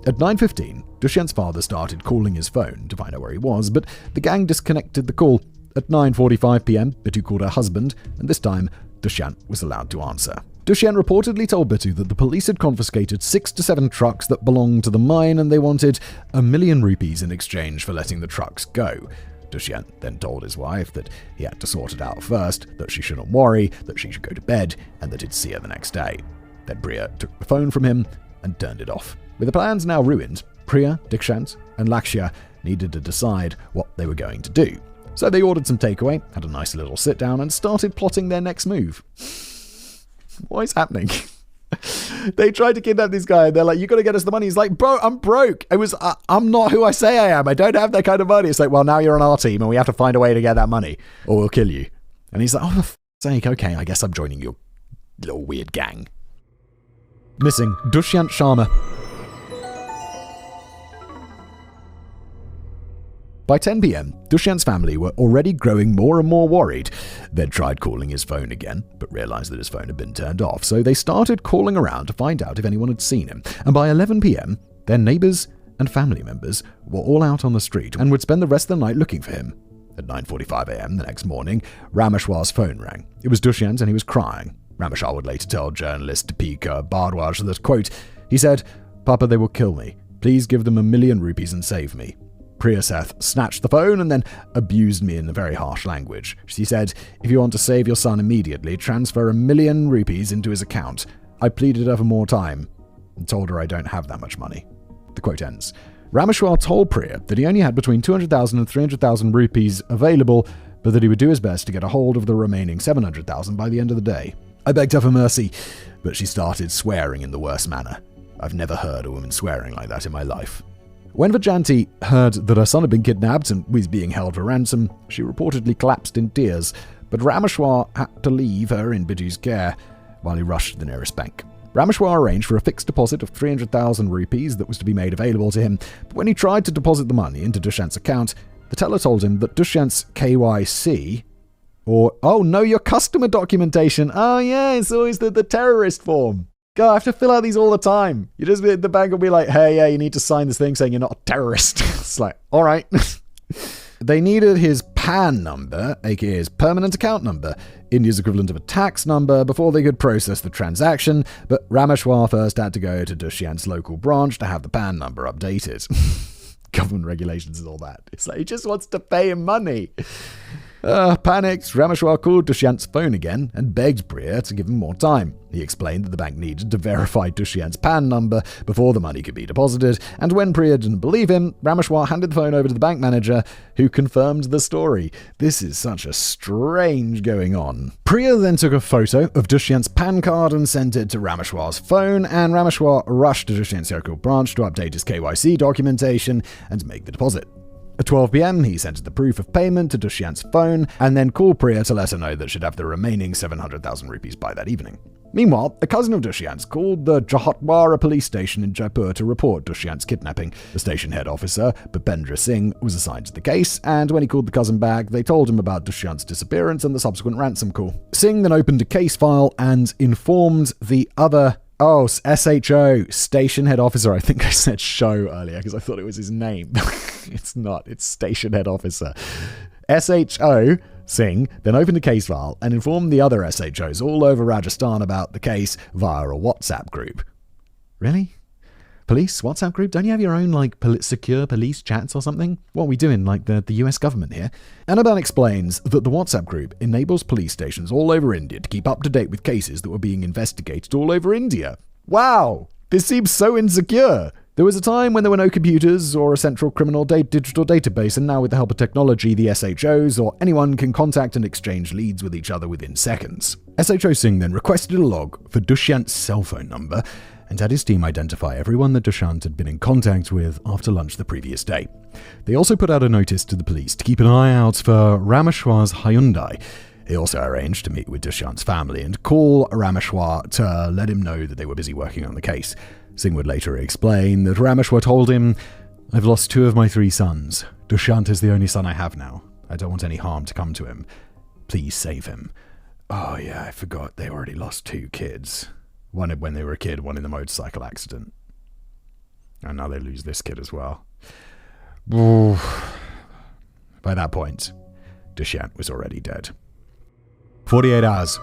At 9:15, Dushyant's father started calling his phone to find out where he was, but the gang disconnected the call. At 9:45 p.m, Bittu called her husband, and this time, Dushyant was allowed to answer. Dushyant reportedly told Bittu that the police had confiscated 6 to 7 trucks that belonged to the mine, and they wanted 1 million rupees in exchange for letting the trucks go. Dushyant then told his wife that he had to sort it out first, that she shouldn't worry, that she should go to bed, and that he'd see her the next day. Then Priya took the phone from him and turned it off. With the plans now ruined, Priya, Dikshant, and Lakshya needed to decide what they were going to do. So they ordered some takeaway, had a nice little sit down, and started plotting their next move. What is happening? They tried to kidnap this guy, and they're like, "You got to get us the money." He's like, "Bro, I'm broke. I'm not who I say I am. I don't have that kind of money." It's like, "Well, now you're on our team, and we have to find a way to get that money, or we'll kill you." And he's like, "Oh, for f***'s sake, okay, I guess I'm joining your little weird gang." Missing Dushyant Sharma. By 10 p.m, Dushyant's family were already growing more and more worried. They'd tried calling his phone again, but realized that his phone had been turned off, so they started calling around to find out if anyone had seen him. And by 11 p.m, their neighbors and family members were all out on the street and would spend the rest of the night looking for him. At 9:45 a.m. the next morning, Rameshwar's phone rang. It was Dushyant, and he was crying. Rameshwar would later tell journalist Deepika Bhardwaj that, quote, he said, Papa, they will kill me. Please give them 1,000,000 rupees and save me. Priya Seth snatched the phone and then abused me in a very harsh language. She said, if you want to save your son immediately, transfer 1,000,000 rupees into his account. I pleaded her for more time and told her I don't have that much money. The quote ends. Rameshwar told Priya that he only had between 200,000 and 300,000 rupees available, but that he would do his best to get a hold of the remaining 700,000 by the end of the day. I begged her for mercy, but she started swearing in the worst manner. I've never heard a woman swearing like that in my life. When Vajanti heard that her son had been kidnapped and was being held for ransom, she reportedly collapsed in tears, but Rameshwar had to leave her in Bidu's care while he rushed to the nearest bank. Rameshwar arranged for a fixed deposit of 300,000 rupees that was to be made available to him, but when he tried to deposit the money into Dushyant's account, the teller told him that Dushyant's KYC, or, know your customer documentation. Oh yeah, it's always the terrorist form. God, I have to fill out these all the time. The bank will be like, hey, yeah, you need to sign this thing saying you're not a terrorist. It's like, all right. They needed his PAN number, aka his permanent account number, India's equivalent of a tax number, before they could process the transaction, but Rameshwar first had to go to Dushyant's local branch to have the PAN number updated. Government regulations and all that. It's like, he just wants to pay him money. Panicked, Rameshwar called Dushyant's phone again and begged Priya to give him more time. He explained that the bank needed to verify Dushyant's PAN number before the money could be deposited, and when Priya didn't believe him, Rameshwar handed the phone over to the bank manager, who confirmed the story. This is such a strange going on. Priya then took a photo of Dushyant's PAN card and sent it to Rameshwar's phone, and Rameshwar rushed to Dushyant's local branch to update his KYC documentation and make the deposit. At 12 p.m, he sent the proof of payment to Dushyant's phone and then called Priya to let her know that she'd have the remaining 700,000 rupees by that evening. Meanwhile, a cousin of Dushyant's called the Jahatwara police station in Jaipur to report Dushyant's kidnapping. The station head officer, Bhupendra Singh, was assigned to the case, and when he called the cousin back, they told him about Dushyant's disappearance and the subsequent ransom call. Singh then opened a case file and informed the other SHO, station head officer. I think I said show earlier because I thought it was his name. It's not. It's station head officer. SHO, Singh, then opened a case file and informed the other SHOs all over Rajasthan about the case via a WhatsApp group. Really? Police WhatsApp group? Don't you have your own, secure police chats or something? What are we doing, the US government here? Annabelle explains that the WhatsApp group enables police stations all over India to keep up to date with cases that were being investigated all over India. Wow! This seems so insecure! There was a time when there were no computers or a central criminal digital database, and now with the help of technology, the SHOs or anyone can contact and exchange leads with each other within seconds. SHO Singh then requested a log for Dushyant's cell phone number and had his team identify everyone that Dushyant had been in contact with after lunch the previous day. They also put out a notice to the police to keep an eye out for Rameshwar's Hyundai. He also arranged to meet with Dushyant's family and call Rameshwar to let him know that they were busy working on the case. Singh would later explain that Rameshwar told him, I've lost 2 of my 3 sons. Dushyant is the only son I have now. I don't want any harm to come to him. Please save him. Oh yeah, I forgot they already lost 2 kids. One when they were a kid, one in the motorcycle accident. And now they lose this kid as well. Ooh. By that point, Dushyant was already dead. 48 hours.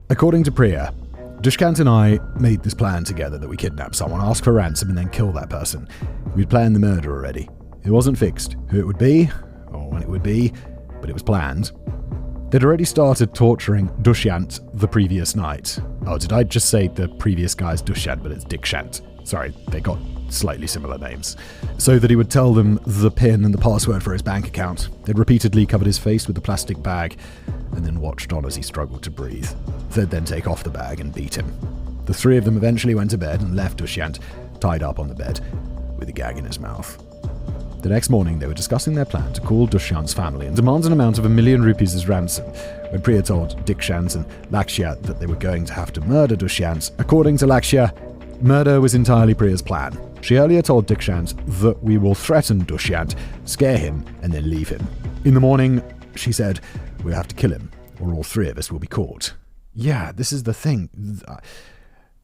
According to Priya, Dushyant and I made this plan together that we kidnap someone, ask for ransom, and then kill that person. We'd planned the murder already. It wasn't fixed who it would be, or when it would be, but it was planned. They'd already started torturing Dushyant the previous night. Oh, did I just say the previous guy's Dushyant, but it's Dikshant? Sorry, they got slightly similar names. So that he would tell them the PIN and the password for his bank account. They'd repeatedly covered his face with a plastic bag and then watched on as he struggled to breathe. They'd then take off the bag and beat him. The 3 of them eventually went to bed and left Dushyant tied up on the bed with a gag in his mouth. The next morning, they were discussing their plan to call Dushyant's family and demand an amount of 1,000,000 rupees as ransom. When Priya told Dikshant and Lakshya that they were going to have to murder Dushyant, according to Lakshya, murder was entirely Priya's plan. She earlier told Dikshant that we will threaten Dushyant, scare him, and then leave him. In the morning, she said, we'll have to kill him, or all 3 of us will be caught. Yeah, this is the thing.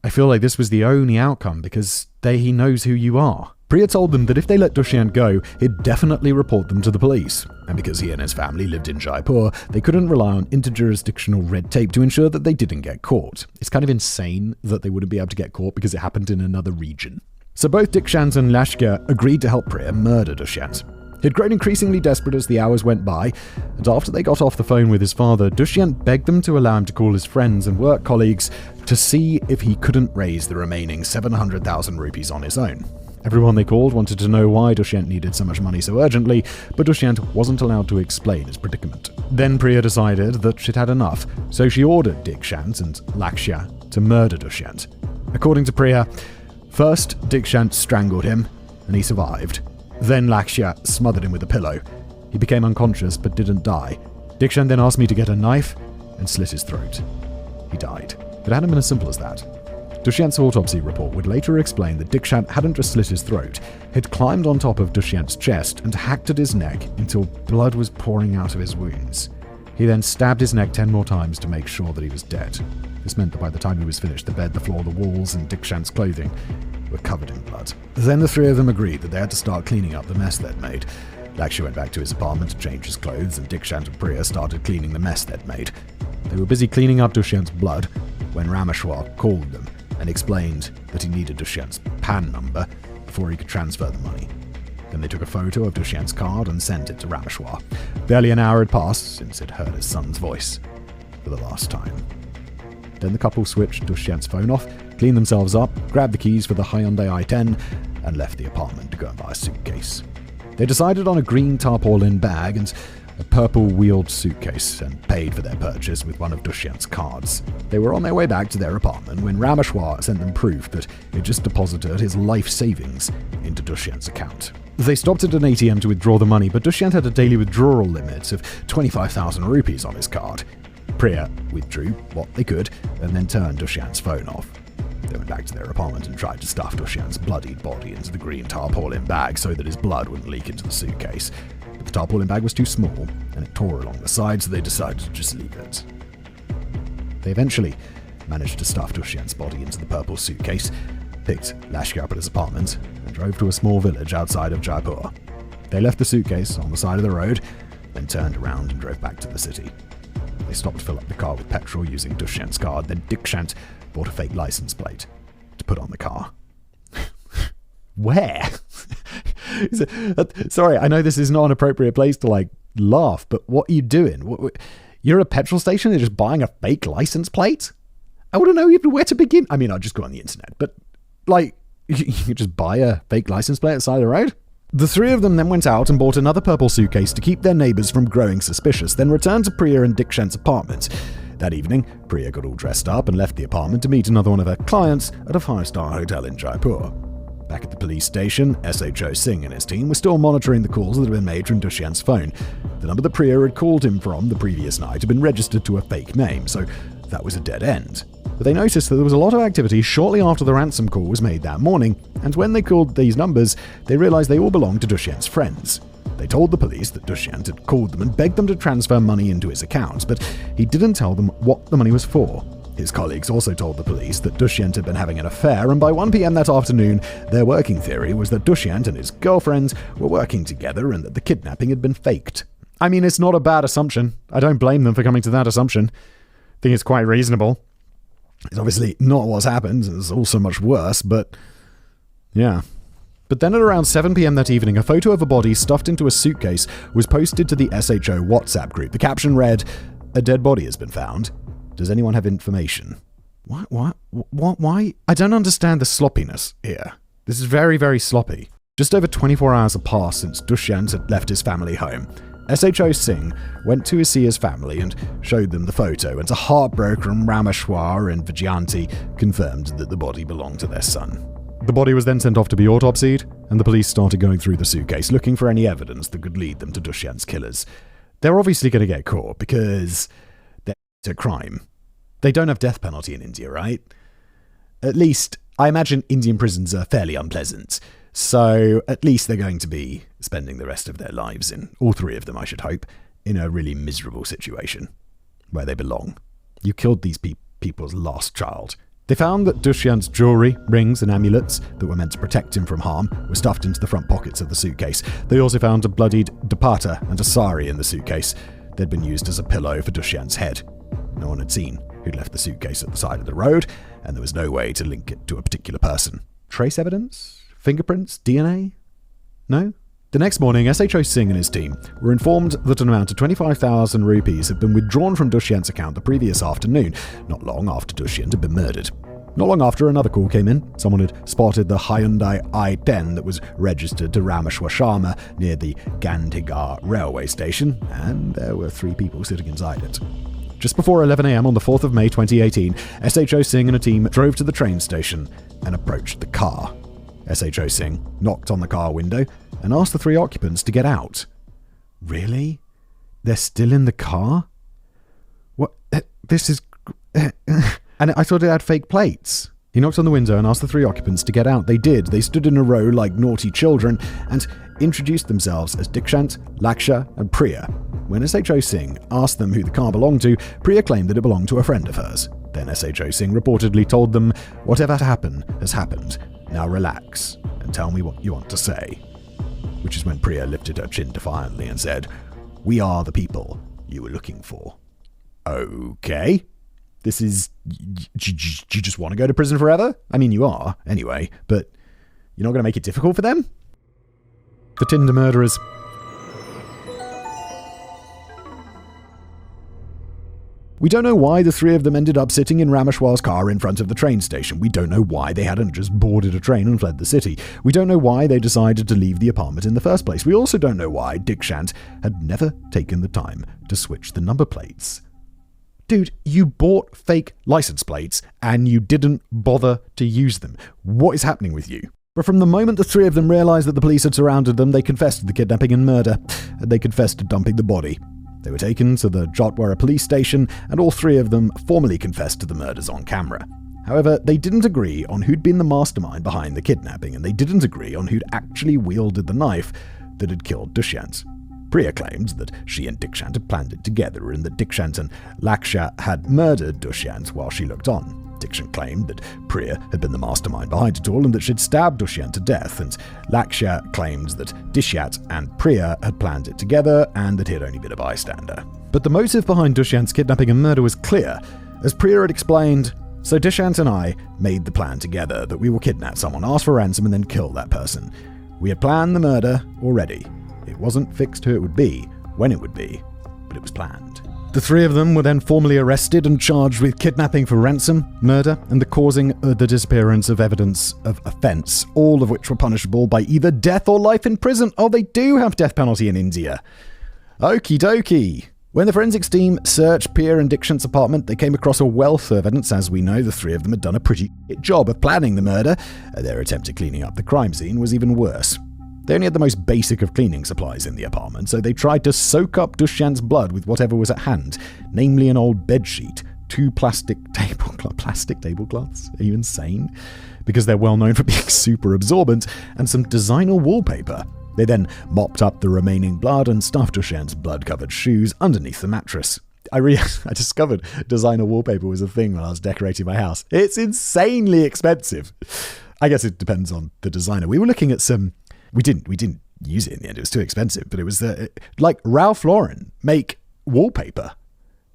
I feel like this was the only outcome because he knows who you are. Priya told them that if they let Dushyant go, he'd definitely report them to the police. And because he and his family lived in Jaipur, they couldn't rely on interjurisdictional red tape to ensure that they didn't get caught. It's kind of insane that they wouldn't be able to get caught because it happened in another region. So both Dikshant and Lashkar agreed to help Priya murder Dushyant. He'd grown increasingly desperate as the hours went by, and after they got off the phone with his father, Dushyant begged them to allow him to call his friends and work colleagues to see if he couldn't raise the remaining 700,000 rupees on his own. Everyone they called wanted to know why Dushyant needed so much money so urgently, but Dushyant wasn't allowed to explain his predicament. Then Priya decided that she'd had enough, so she ordered Dikshant and Lakshya to murder Dushyant. According to Priya, first Dikshant strangled him, and he survived. Then Lakshya smothered him with a pillow. He became unconscious but didn't die. Dikshant then asked me to get a knife and slit his throat. He died. It hadn't been as simple as that. Dushyant's autopsy report would later explain that Dikshant hadn't just slit his throat, he'd climbed on top of Dushyant's chest and hacked at his neck until blood was pouring out of his wounds. He then stabbed his neck 10 more times to make sure that he was dead. This meant that by the time he was finished, the bed, the floor, the walls, and Dikshant's clothing were covered in blood. Then the three of them agreed that they had to start cleaning up the mess they'd made. Lakshya went back to his apartment to change his clothes, and Dikshant and Priya started cleaning the mess they'd made. They were busy cleaning up Dushyant's blood when Rameshwar called them and explained that he needed Dushyant's PAN number before he could transfer the money. Then they took a photo of Dushyant's card and sent it to Rameshwar. Barely an hour had passed since he'd heard his son's voice for the last time. Then the couple switched Dushyant's phone off, cleaned themselves up, grabbed the keys for the Hyundai i10, and left the apartment to go and buy a suitcase. They decided on a green tarpaulin bag and a purple wheeled suitcase and paid for their purchase with one of Dushyant's cards. They were on their way back to their apartment when Rameshwar sent them proof that he'd just deposited his life savings into Dushyant's account. They stopped at an ATM to withdraw the money, but Dushyant had a daily withdrawal limit of 25,000 rupees on his card. Priya withdrew what they could and then turned Dushyant's phone off. They went back to their apartment and tried to stuff Dushyant's bloodied body into the green tarpaulin bag so that his blood wouldn't leak into the suitcase. But the tarpaulin bag was too small and it tore along the side, so they decided to just leave it. They eventually managed to stuff Dushyant's body into the purple suitcase, picked Lashkar up at his apartment, and drove to a small village outside of Jaipur. They left the suitcase on the side of the road, then turned around and drove back to the city. They stopped to fill up the car with petrol using Dushyant's card, then Dikshant bought a fake license plate to put on the car. Where? Sorry, I know this is not an appropriate place to, laugh, but what are you doing? You're at a petrol station and just buying a fake license plate? I wouldn't know even where to begin. I mean, I'd just go on the internet, but, you could just buy a fake license plate at the side of the road? The three of them then went out and bought another purple suitcase to keep their neighbors from growing suspicious, then returned to Priya and Dikshant's apartment. That evening, Priya got all dressed up and left the apartment to meet another one of her clients at a 5-star hotel in Jaipur. Back at the police station, SHO Singh and his team were still monitoring the calls that had been made from Dushyant's phone. The number that Priya had called him from the previous night had been registered to a fake name, so that was a dead end. But they noticed that there was a lot of activity shortly after the ransom call was made that morning, and when they called these numbers, they realized they all belonged to Dushyant's friends. They told the police that Dushyant had called them and begged them to transfer money into his accounts, but he didn't tell them what the money was for. His colleagues also told the police that Dushyant had been having an affair, and by 1 p.m. that afternoon, their working theory was that Dushyant and his girlfriend were working together and that the kidnapping had been faked. I mean, it's not a bad assumption. I don't blame them for coming to that assumption. I think it's quite reasonable. It's obviously not what's happened. It's also much worse, but yeah. But then at around 7 p.m. that evening, a photo of a body stuffed into a suitcase was posted to the SHO WhatsApp group. The caption read, "A dead body has been found. Does anyone have information?" What? Why? I don't understand the sloppiness here. This is very, very sloppy. Just over 24 hours had passed since Dushyant had left his family home. SHO Singh went to see his family and showed them the photo, and to heartbroken Rameshwar and Vijayanti confirmed that the body belonged to their son. The body was then sent off to be autopsied, and the police started going through the suitcase looking for any evidence that could lead them to Dushyant's killers. They're obviously going to get caught because they're a crime. They don't have death penalty in India, right? At least, I imagine Indian prisons are fairly unpleasant. So at least they're going to be spending the rest of their lives all three of them, I should hope, in a really miserable situation where they belong. You killed these people's last child. They found that Dushyant's jewelry, rings and amulets that were meant to protect him from harm were stuffed into the front pockets of the suitcase. They also found a bloodied dupatta and a sari in the suitcase. They'd been used as a pillow for Dushyant's head. No one had seen who'd left the suitcase at the side of the road, and there was no way to link it to a particular person. Trace evidence? Fingerprints? DNA? No? The next morning, SHO Singh and his team were informed that an amount of 25,000 rupees had been withdrawn from Dushyant's account the previous afternoon, not long after Dushyant had been murdered. Not long after, another call came in. Someone had spotted the Hyundai i10 that was registered to Rameshwar Sharma near the Gandhigar railway station, and there were 3 people sitting inside it. Just before 11 a.m. on the 4th of May 2018, SHO Singh and a team drove to the train station and approached the car. SHO Singh knocked on the car window and asked the 3 occupants to get out. Really? They're still in the car? What? This is... And I thought it had fake plates. He knocked on the window and asked the 3 occupants to get out. They did. They stood in a row like naughty children and introduced themselves as Dikshant, Laksha and Priya. When SHO Singh asked them who the car belonged to, Priya claimed that it belonged to a friend of hers. Then SHO Singh reportedly told them, "Whatever happened has happened. Now relax and tell me what you want to say." Which is when Priya lifted her chin defiantly and said, "We are the people you were looking for." Okay. This is... Do you just want to go to prison forever? I mean, you are, anyway, but you're not going to make it difficult for them? The Tinder murderers. We don't know why the 3 of them ended up sitting in Rameshwar's car in front of the train station. We don't know why they hadn't just boarded a train and fled the city. We don't know why they decided to leave the apartment in the first place. We also don't know why Dikshant had never taken the time to switch the number plates. Dude, you bought fake license plates and you didn't bother to use them. What is happening with you? But from the moment the 3 of them realized that the police had surrounded them, they confessed to the kidnapping and murder, and they confessed to dumping the body. They were taken to the Jatwara police station, and all 3 of them formally confessed to the murders on camera. However, they didn't agree on who'd been the mastermind behind the kidnapping, and they didn't agree on who'd actually wielded the knife that had killed Dushyant. Priya claimed that she and Dikshant had planned it together, and that Dikshant and Laksha had murdered Dushyant while she looked on. Dikshant claimed that Priya had been the mastermind behind it all and that she'd stabbed Dushyant to death, and Laksha claimed that Dushyant and Priya had planned it together and that he had only been a bystander. But the motive behind Dushyant's kidnapping and murder was clear. As Priya had explained, "So Dushyant and I made the plan together that we will kidnap someone, ask for ransom and then kill that person. We had planned the murder already. It wasn't fixed who it would be, when it would be, but it was planned." The 3 of them were then formally arrested and charged with kidnapping for ransom, murder, and the causing the disappearance of evidence of offence, all of which were punishable by either death or life in prison. Oh, they do have death penalty in India. Okie dokie. When the forensics team searched Priya and Dikshant's apartment, they came across a wealth of evidence. As we know, the 3 of them had done a pretty good job of planning the murder. Their attempt at cleaning up the crime scene was even worse. They only had the most basic of cleaning supplies in the apartment, so they tried to soak up Dushyant's blood with whatever was at hand, namely an old bedsheet, 2 plastic tablecloths. Are you insane? Because they're well known for being super absorbent, and some designer wallpaper. They then mopped up the remaining blood and stuffed Dushyant's blood-covered shoes underneath the mattress. I discovered designer wallpaper was a thing when I was decorating my house. It's insanely expensive. I guess it depends on the designer. We were looking at some... We didn't use it in the end. It was too expensive. But it was like Ralph Lauren make wallpaper.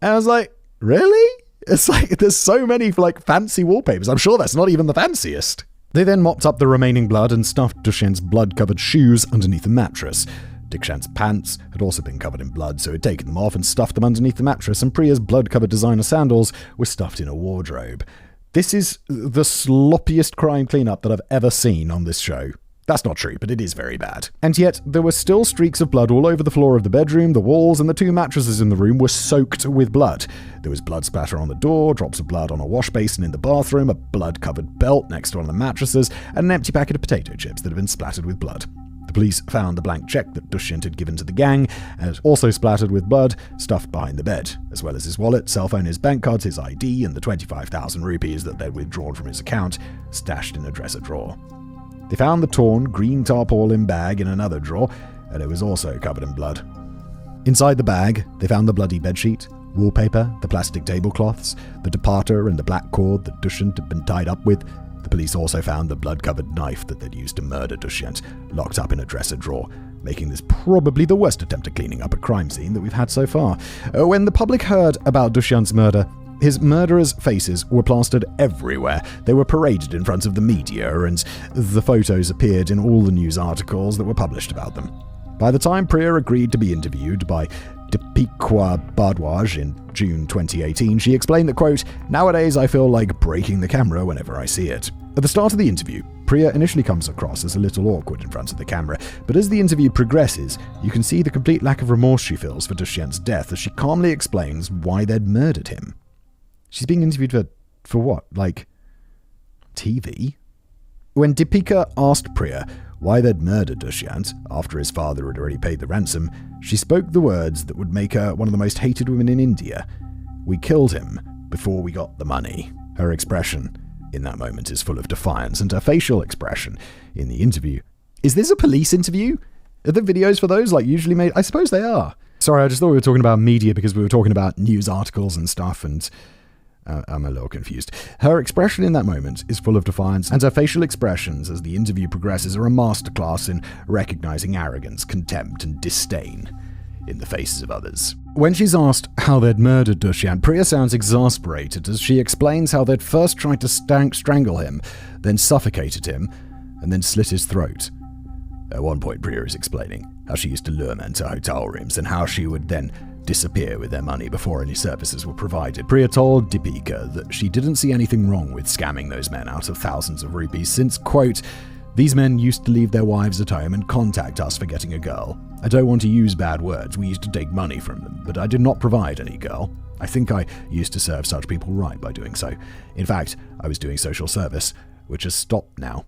And I was like, really? It's like there's so many like fancy wallpapers. I'm sure that's not even the fanciest. They then mopped up the remaining blood and stuffed Dushyant's blood-covered shoes underneath the mattress. Dikshant's pants had also been covered in blood, so he'd taken them off and stuffed them underneath the mattress, and Priya's blood-covered designer sandals were stuffed in a wardrobe. This is the sloppiest crime cleanup that I've ever seen on this show. That's not true, but it is very bad. And yet, there were still streaks of blood all over the floor of the bedroom, the walls, and the 2 mattresses in the room were soaked with blood. There was blood splatter on the door, drops of blood on a wash basin in the bathroom, a blood-covered belt next to one of the mattresses, and an empty packet of potato chips that had been splattered with blood. The police found the blank check that Dushyant had given to the gang, and also splattered with blood, stuffed behind the bed, as well as his wallet, cell phone, his bank cards, his ID, and the 25,000 rupees that they'd withdrawn from his account, stashed in a dresser drawer. They found the torn green tarpaulin bag in another drawer, and it was also covered in blood. Inside the bag, they found the bloody bedsheet, wallpaper, the plastic tablecloths, the departer and the black cord that Dushyant had been tied up with. The police also found the blood-covered knife that they'd used to murder Dushyant, locked up in a dresser drawer, making this probably the worst attempt at cleaning up a crime scene that we've had so far. When the public heard about Dushyant's murder, his murderers' faces were plastered everywhere. They were paraded in front of the media, and the photos appeared in all the news articles that were published about them. By the time Priya agreed to be interviewed by Deepika Bhardwaj in June 2018, she explained that, quote, "Nowadays I feel like breaking the camera whenever I see it." At the start of the interview, Priya initially comes across as a little awkward in front of the camera, but as the interview progresses, you can see the complete lack of remorse she feels for Dushyant's death as she calmly explains why they'd murdered him. She's being interviewed for what? Like, TV? When Deepika asked Priya why they'd murdered Dushyant after his father had already paid the ransom, she spoke the words that would make her one of the most hated women in India. "We killed him before we got the money." Her expression in that moment is full of defiance, and her facial expression in the interview. Is this a police interview? Are the videos for those usually made? I suppose they are. Sorry, I just thought we were talking about media because we were talking about news articles and stuff, and I'm a little confused. Her expression in that moment is full of defiance, and her facial expressions as the interview progresses are a masterclass in recognizing arrogance, contempt, and disdain in the faces of others. When she's asked how they'd murdered Dushyant, Priya sounds exasperated as she explains how they'd first tried to strangle him, then suffocated him, and then slit his throat. At one point, Priya is explaining how she used to lure men to hotel rooms and how she would then disappear with their money before any services were provided. Priya told Deepika that she didn't see anything wrong with scamming those men out of thousands of rupees since, quote, "These men used to leave their wives at home and contact us for getting a girl. I don't want to use bad words. We used to take money from them, but I did not provide any girl. I think I used to serve such people right by doing so. In fact, I was doing social service, which has stopped now."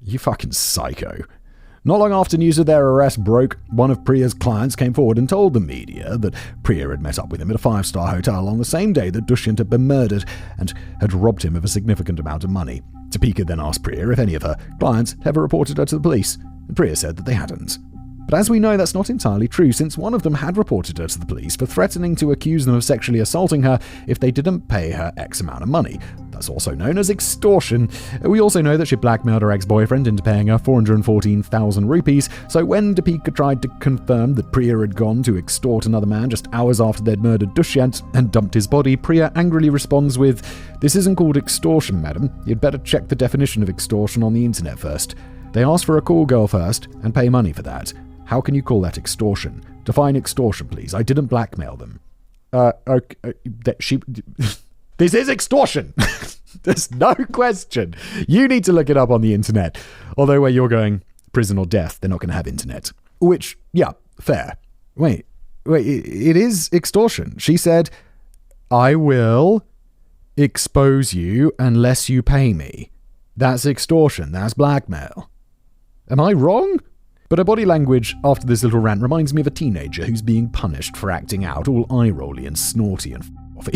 You fucking psycho. Not long after news of their arrest broke, one of Priya's clients came forward and told the media that Priya had met up with him at a 5-star hotel on the same day that Dushyant had been murdered and had robbed him of a significant amount of money. Deepika then asked Priya if any of her clients ever reported her to the police, and Priya said that they hadn't. But as we know, that's not entirely true, since one of them had reported her to the police for threatening to accuse them of sexually assaulting her if they didn't pay her X amount of money. That's also known as extortion. We also know that she blackmailed her ex-boyfriend into paying her 414,000 rupees, so when Deepika tried to confirm that Priya had gone to extort another man just hours after they'd murdered Dushyant and dumped his body, Priya angrily responds with, "This isn't called extortion, madam. You'd better check the definition of extortion on the internet first. They ask for a call girl first and pay money for that. How can you call that extortion? Define extortion, please. I didn't blackmail them." Okay, this is extortion. There's no question. You need to look it up on the internet. Although where you're going, prison or death, they're not going to have internet. Which, yeah, fair. Wait, it is extortion. She said, "I will expose you unless you pay me." That's extortion. That's blackmail. Am I wrong? But her body language after this little rant reminds me of a teenager who's being punished for acting out all eye-rolly and snorty and f***y.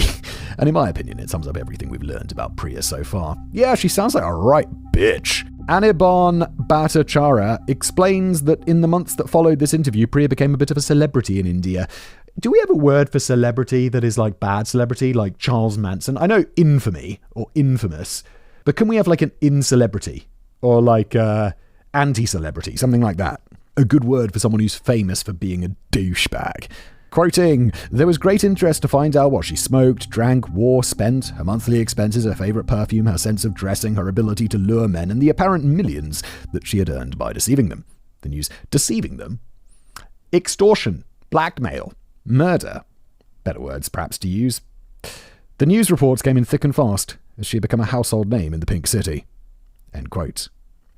And in my opinion, it sums up everything we've learned about Priya so far. Yeah, she sounds like a right bitch. Anirban Bhattacharya explains that in the months that followed this interview, Priya became a bit of a celebrity in India. Do we have a word for celebrity that is like bad celebrity, like Charles Manson? I know infamy or infamous, but can we have like an in-celebrity or like anti-celebrity, something like that? A good word for someone who's famous for being a douchebag. Quoting, "There was great interest to find out what she smoked, drank, wore, spent, her monthly expenses, her favourite perfume, her sense of dressing, her ability to lure men, and the apparent millions that she had earned by deceiving them." The news, deceiving them? Extortion, blackmail, murder. Better words perhaps to use. The news reports came in thick and fast as she had become a household name in the Pink City. End quote.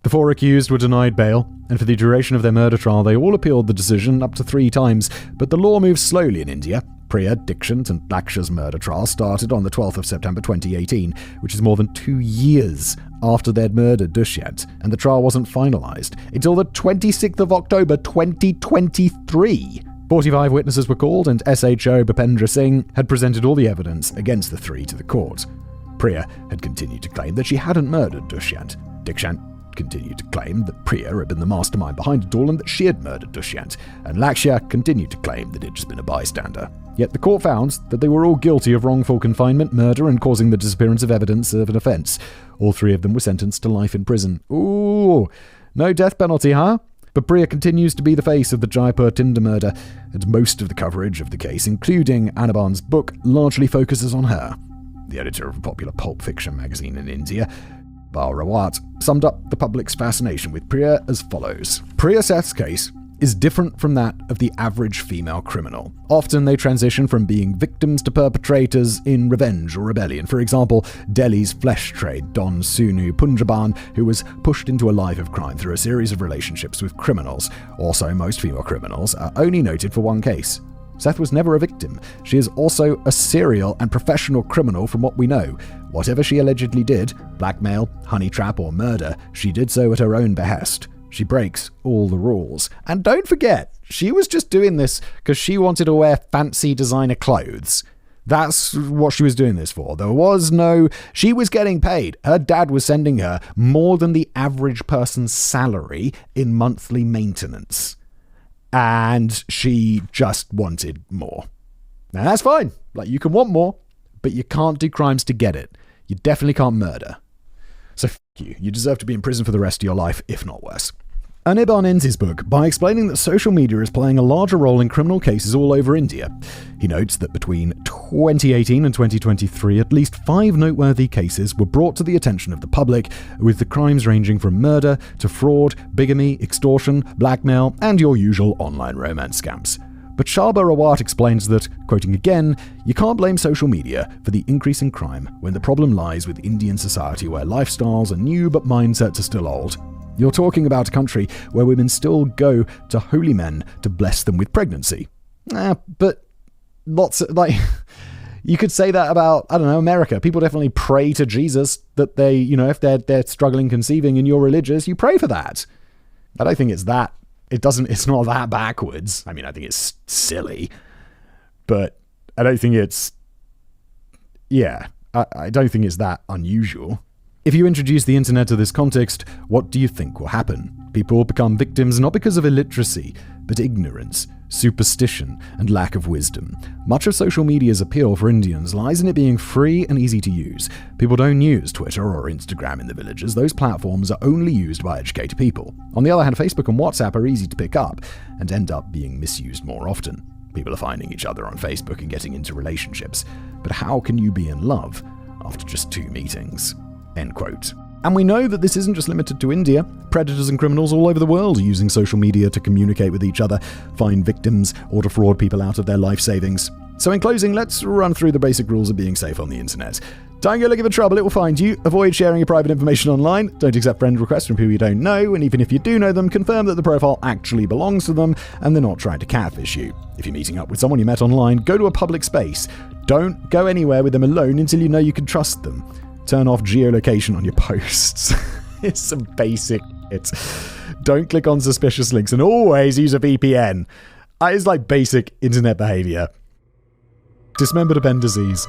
The 4 accused were denied bail, and for the duration of their murder trial, they all appealed the decision up to 3 times. But the law moves slowly in India. Priya, Dikshant, and Laksha's murder trial started on the 12th of September 2018, which is more than 2 years after they'd murdered Dushyant, and the trial wasn't finalized until the 26th of October 2023. 45 witnesses were called, and SHO Bhupendra Singh had presented all the evidence against the 3 to the court. Priya had continued to claim that she hadn't murdered Dushyant. Dikshant continued to claim that Priya had been the mastermind behind it all and that she had murdered Dushyant, and Lakshya continued to claim that he'd just been a bystander. Yet the court found that they were all guilty of wrongful confinement, murder, and causing the disappearance of evidence of an offence. All three of them were sentenced to life in prison. Ooh, no death penalty, huh? But Priya continues to be the face of the Jaipur Tinder murder, and most of the coverage of the case, including Anirban's book, largely focuses on her. The editor of a popular pulp fiction magazine in India, Bar Rawat, summed up the public's fascination with Priya as follows. Priya Seth's case is different from that of the average female criminal. Often they transition from being victims to perpetrators in revenge or rebellion. For example, Delhi's flesh trade Don Sunu Punjaban, who was pushed into a life of crime through a series of relationships with criminals. Also, most female criminals are only noted for one case. Seth was never a victim. She is also a serial and professional criminal from what we know. Whatever she allegedly did, blackmail, honey trap, or murder, she did so at her own behest. She breaks all the rules. And don't forget, she was just doing this because she wanted to wear fancy designer clothes. That's what she was doing this for. She was getting paid. Her dad was sending her more than the average person's salary in monthly maintenance. And she just wanted more. Now that's fine. You can want more, but you can't do crimes to get it. You definitely can't murder. So you. You deserve to be in prison for the rest of your life, if not worse. Anirban ends his book by explaining that social media is playing a larger role in criminal cases all over India. He notes that between 2018 and 2023, at least 5 noteworthy cases were brought to the attention of the public, with the crimes ranging from murder to fraud, bigamy, extortion, blackmail, and your usual online romance scams. But Shaba Rawat explains that, quoting again, "You can't blame social media for the increase in crime when the problem lies with Indian society where lifestyles are new but mindsets are still old. You're talking about a country where women still go to holy men to bless them with pregnancy." But lots of, you could say that about, America. People definitely pray to Jesus that they, if they're struggling conceiving and you're religious, you pray for that. I don't think it's that. It's not that backwards. I think it's silly, but I don't think it's, I don't think it's that unusual. If you introduce the internet to this context, what do you think will happen? People will become victims not because of illiteracy, but ignorance, superstition, and lack of wisdom. Much of social media's appeal for Indians lies in it being free and easy to use. People don't use Twitter or Instagram in the villages. Those platforms are only used by educated people. On the other hand, Facebook and WhatsApp are easy to pick up and end up being misused more often. People are finding each other on Facebook and getting into relationships. But how can you be in love after just 2 meetings? End quote. And we know that this isn't just limited to India. Predators and criminals all over the world are using social media to communicate with each other, find victims, or defraud people out of their life savings. So in closing, let's run through the basic rules of being safe on the internet. Don't go looking for trouble, it will find you. Avoid sharing your private information online. Don't accept friend requests from people you don't know. And even if you do know them, confirm that the profile actually belongs to them and they're not trying to catfish you. If you're meeting up with someone you met online, go to a public space. Don't go anywhere with them alone until you know you can trust them. Turn off geolocation on your posts. It's some basic shit. Don't click on suspicious links and always use a VPN. It's like basic internet behavior. Dismembered appendices.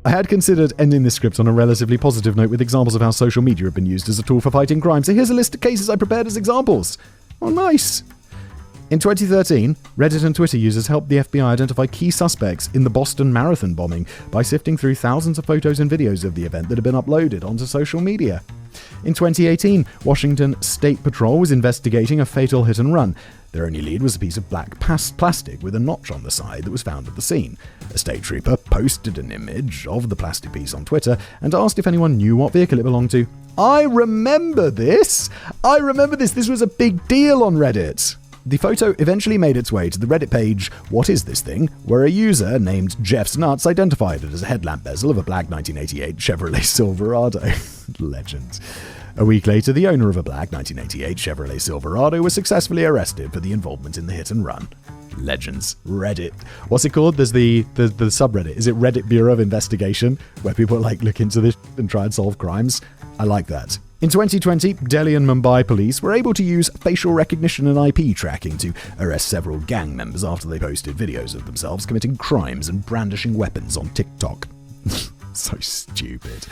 I had considered ending this script on a relatively positive note with examples of how social media have been used as a tool for fighting crime. So here's a list of cases I prepared as examples. Oh, nice. In 2013, Reddit and Twitter users helped the FBI identify key suspects in the Boston Marathon bombing by sifting through thousands of photos and videos of the event that had been uploaded onto social media. In 2018, Washington State Patrol was investigating a fatal hit and run. Their only lead was a piece of black plastic with a notch on the side that was found at the scene. A state trooper posted an image of the plastic piece on Twitter and asked if anyone knew what vehicle it belonged to. I remember this! This was a big deal on Reddit. The photo eventually made its way to the Reddit page, What Is This Thing?, where a user named Jeff's Nuts identified it as a headlamp bezel of a black 1988 Chevrolet Silverado. Legend. A week later, the owner of a black 1988 Chevrolet Silverado was successfully arrested for the involvement in the hit and run. Legends. Reddit. What's it called? There's the subreddit. Is it Reddit Bureau of Investigation, where people look into this and try and solve crimes? I like that. In 2020, Delhi and Mumbai police were able to use facial recognition and IP tracking to arrest several gang members after they posted videos of themselves committing crimes and brandishing weapons on TikTok. So stupid.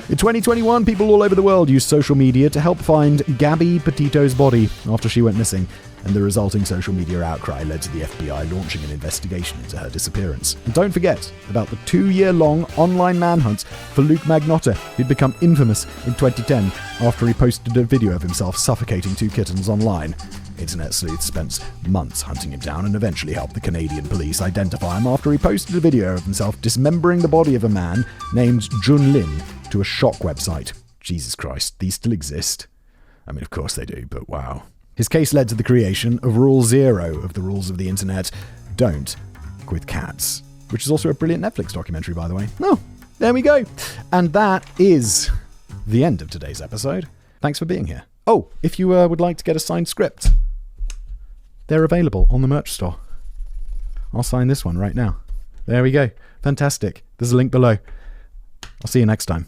In 2021, people all over the world used social media to help find Gabby Petito's body after she went missing, and the resulting social media outcry led to the FBI launching an investigation into her disappearance. And don't forget about the 2-year-long online manhunt for Luke Magnotta, who'd become infamous in 2010 after he posted a video of himself suffocating 2 kittens online. Internet sleuths spent months hunting him down and eventually helped the Canadian police identify him after he posted a video of himself dismembering the body of a man named Jun Lin to a shock website. Jesus Christ, these still exist? I mean, of course they do, but wow. His case led to the creation of Rule 0 of the rules of the internet: don't with cats, which is also a brilliant Netflix documentary, by the way. Oh, there we go. And that is the end of today's episode. Thanks for being here. Oh, if you would like to get a signed script, they're available on the merch store. I'll sign this one right now. There we go. Fantastic. There's a link below. I'll see you next time.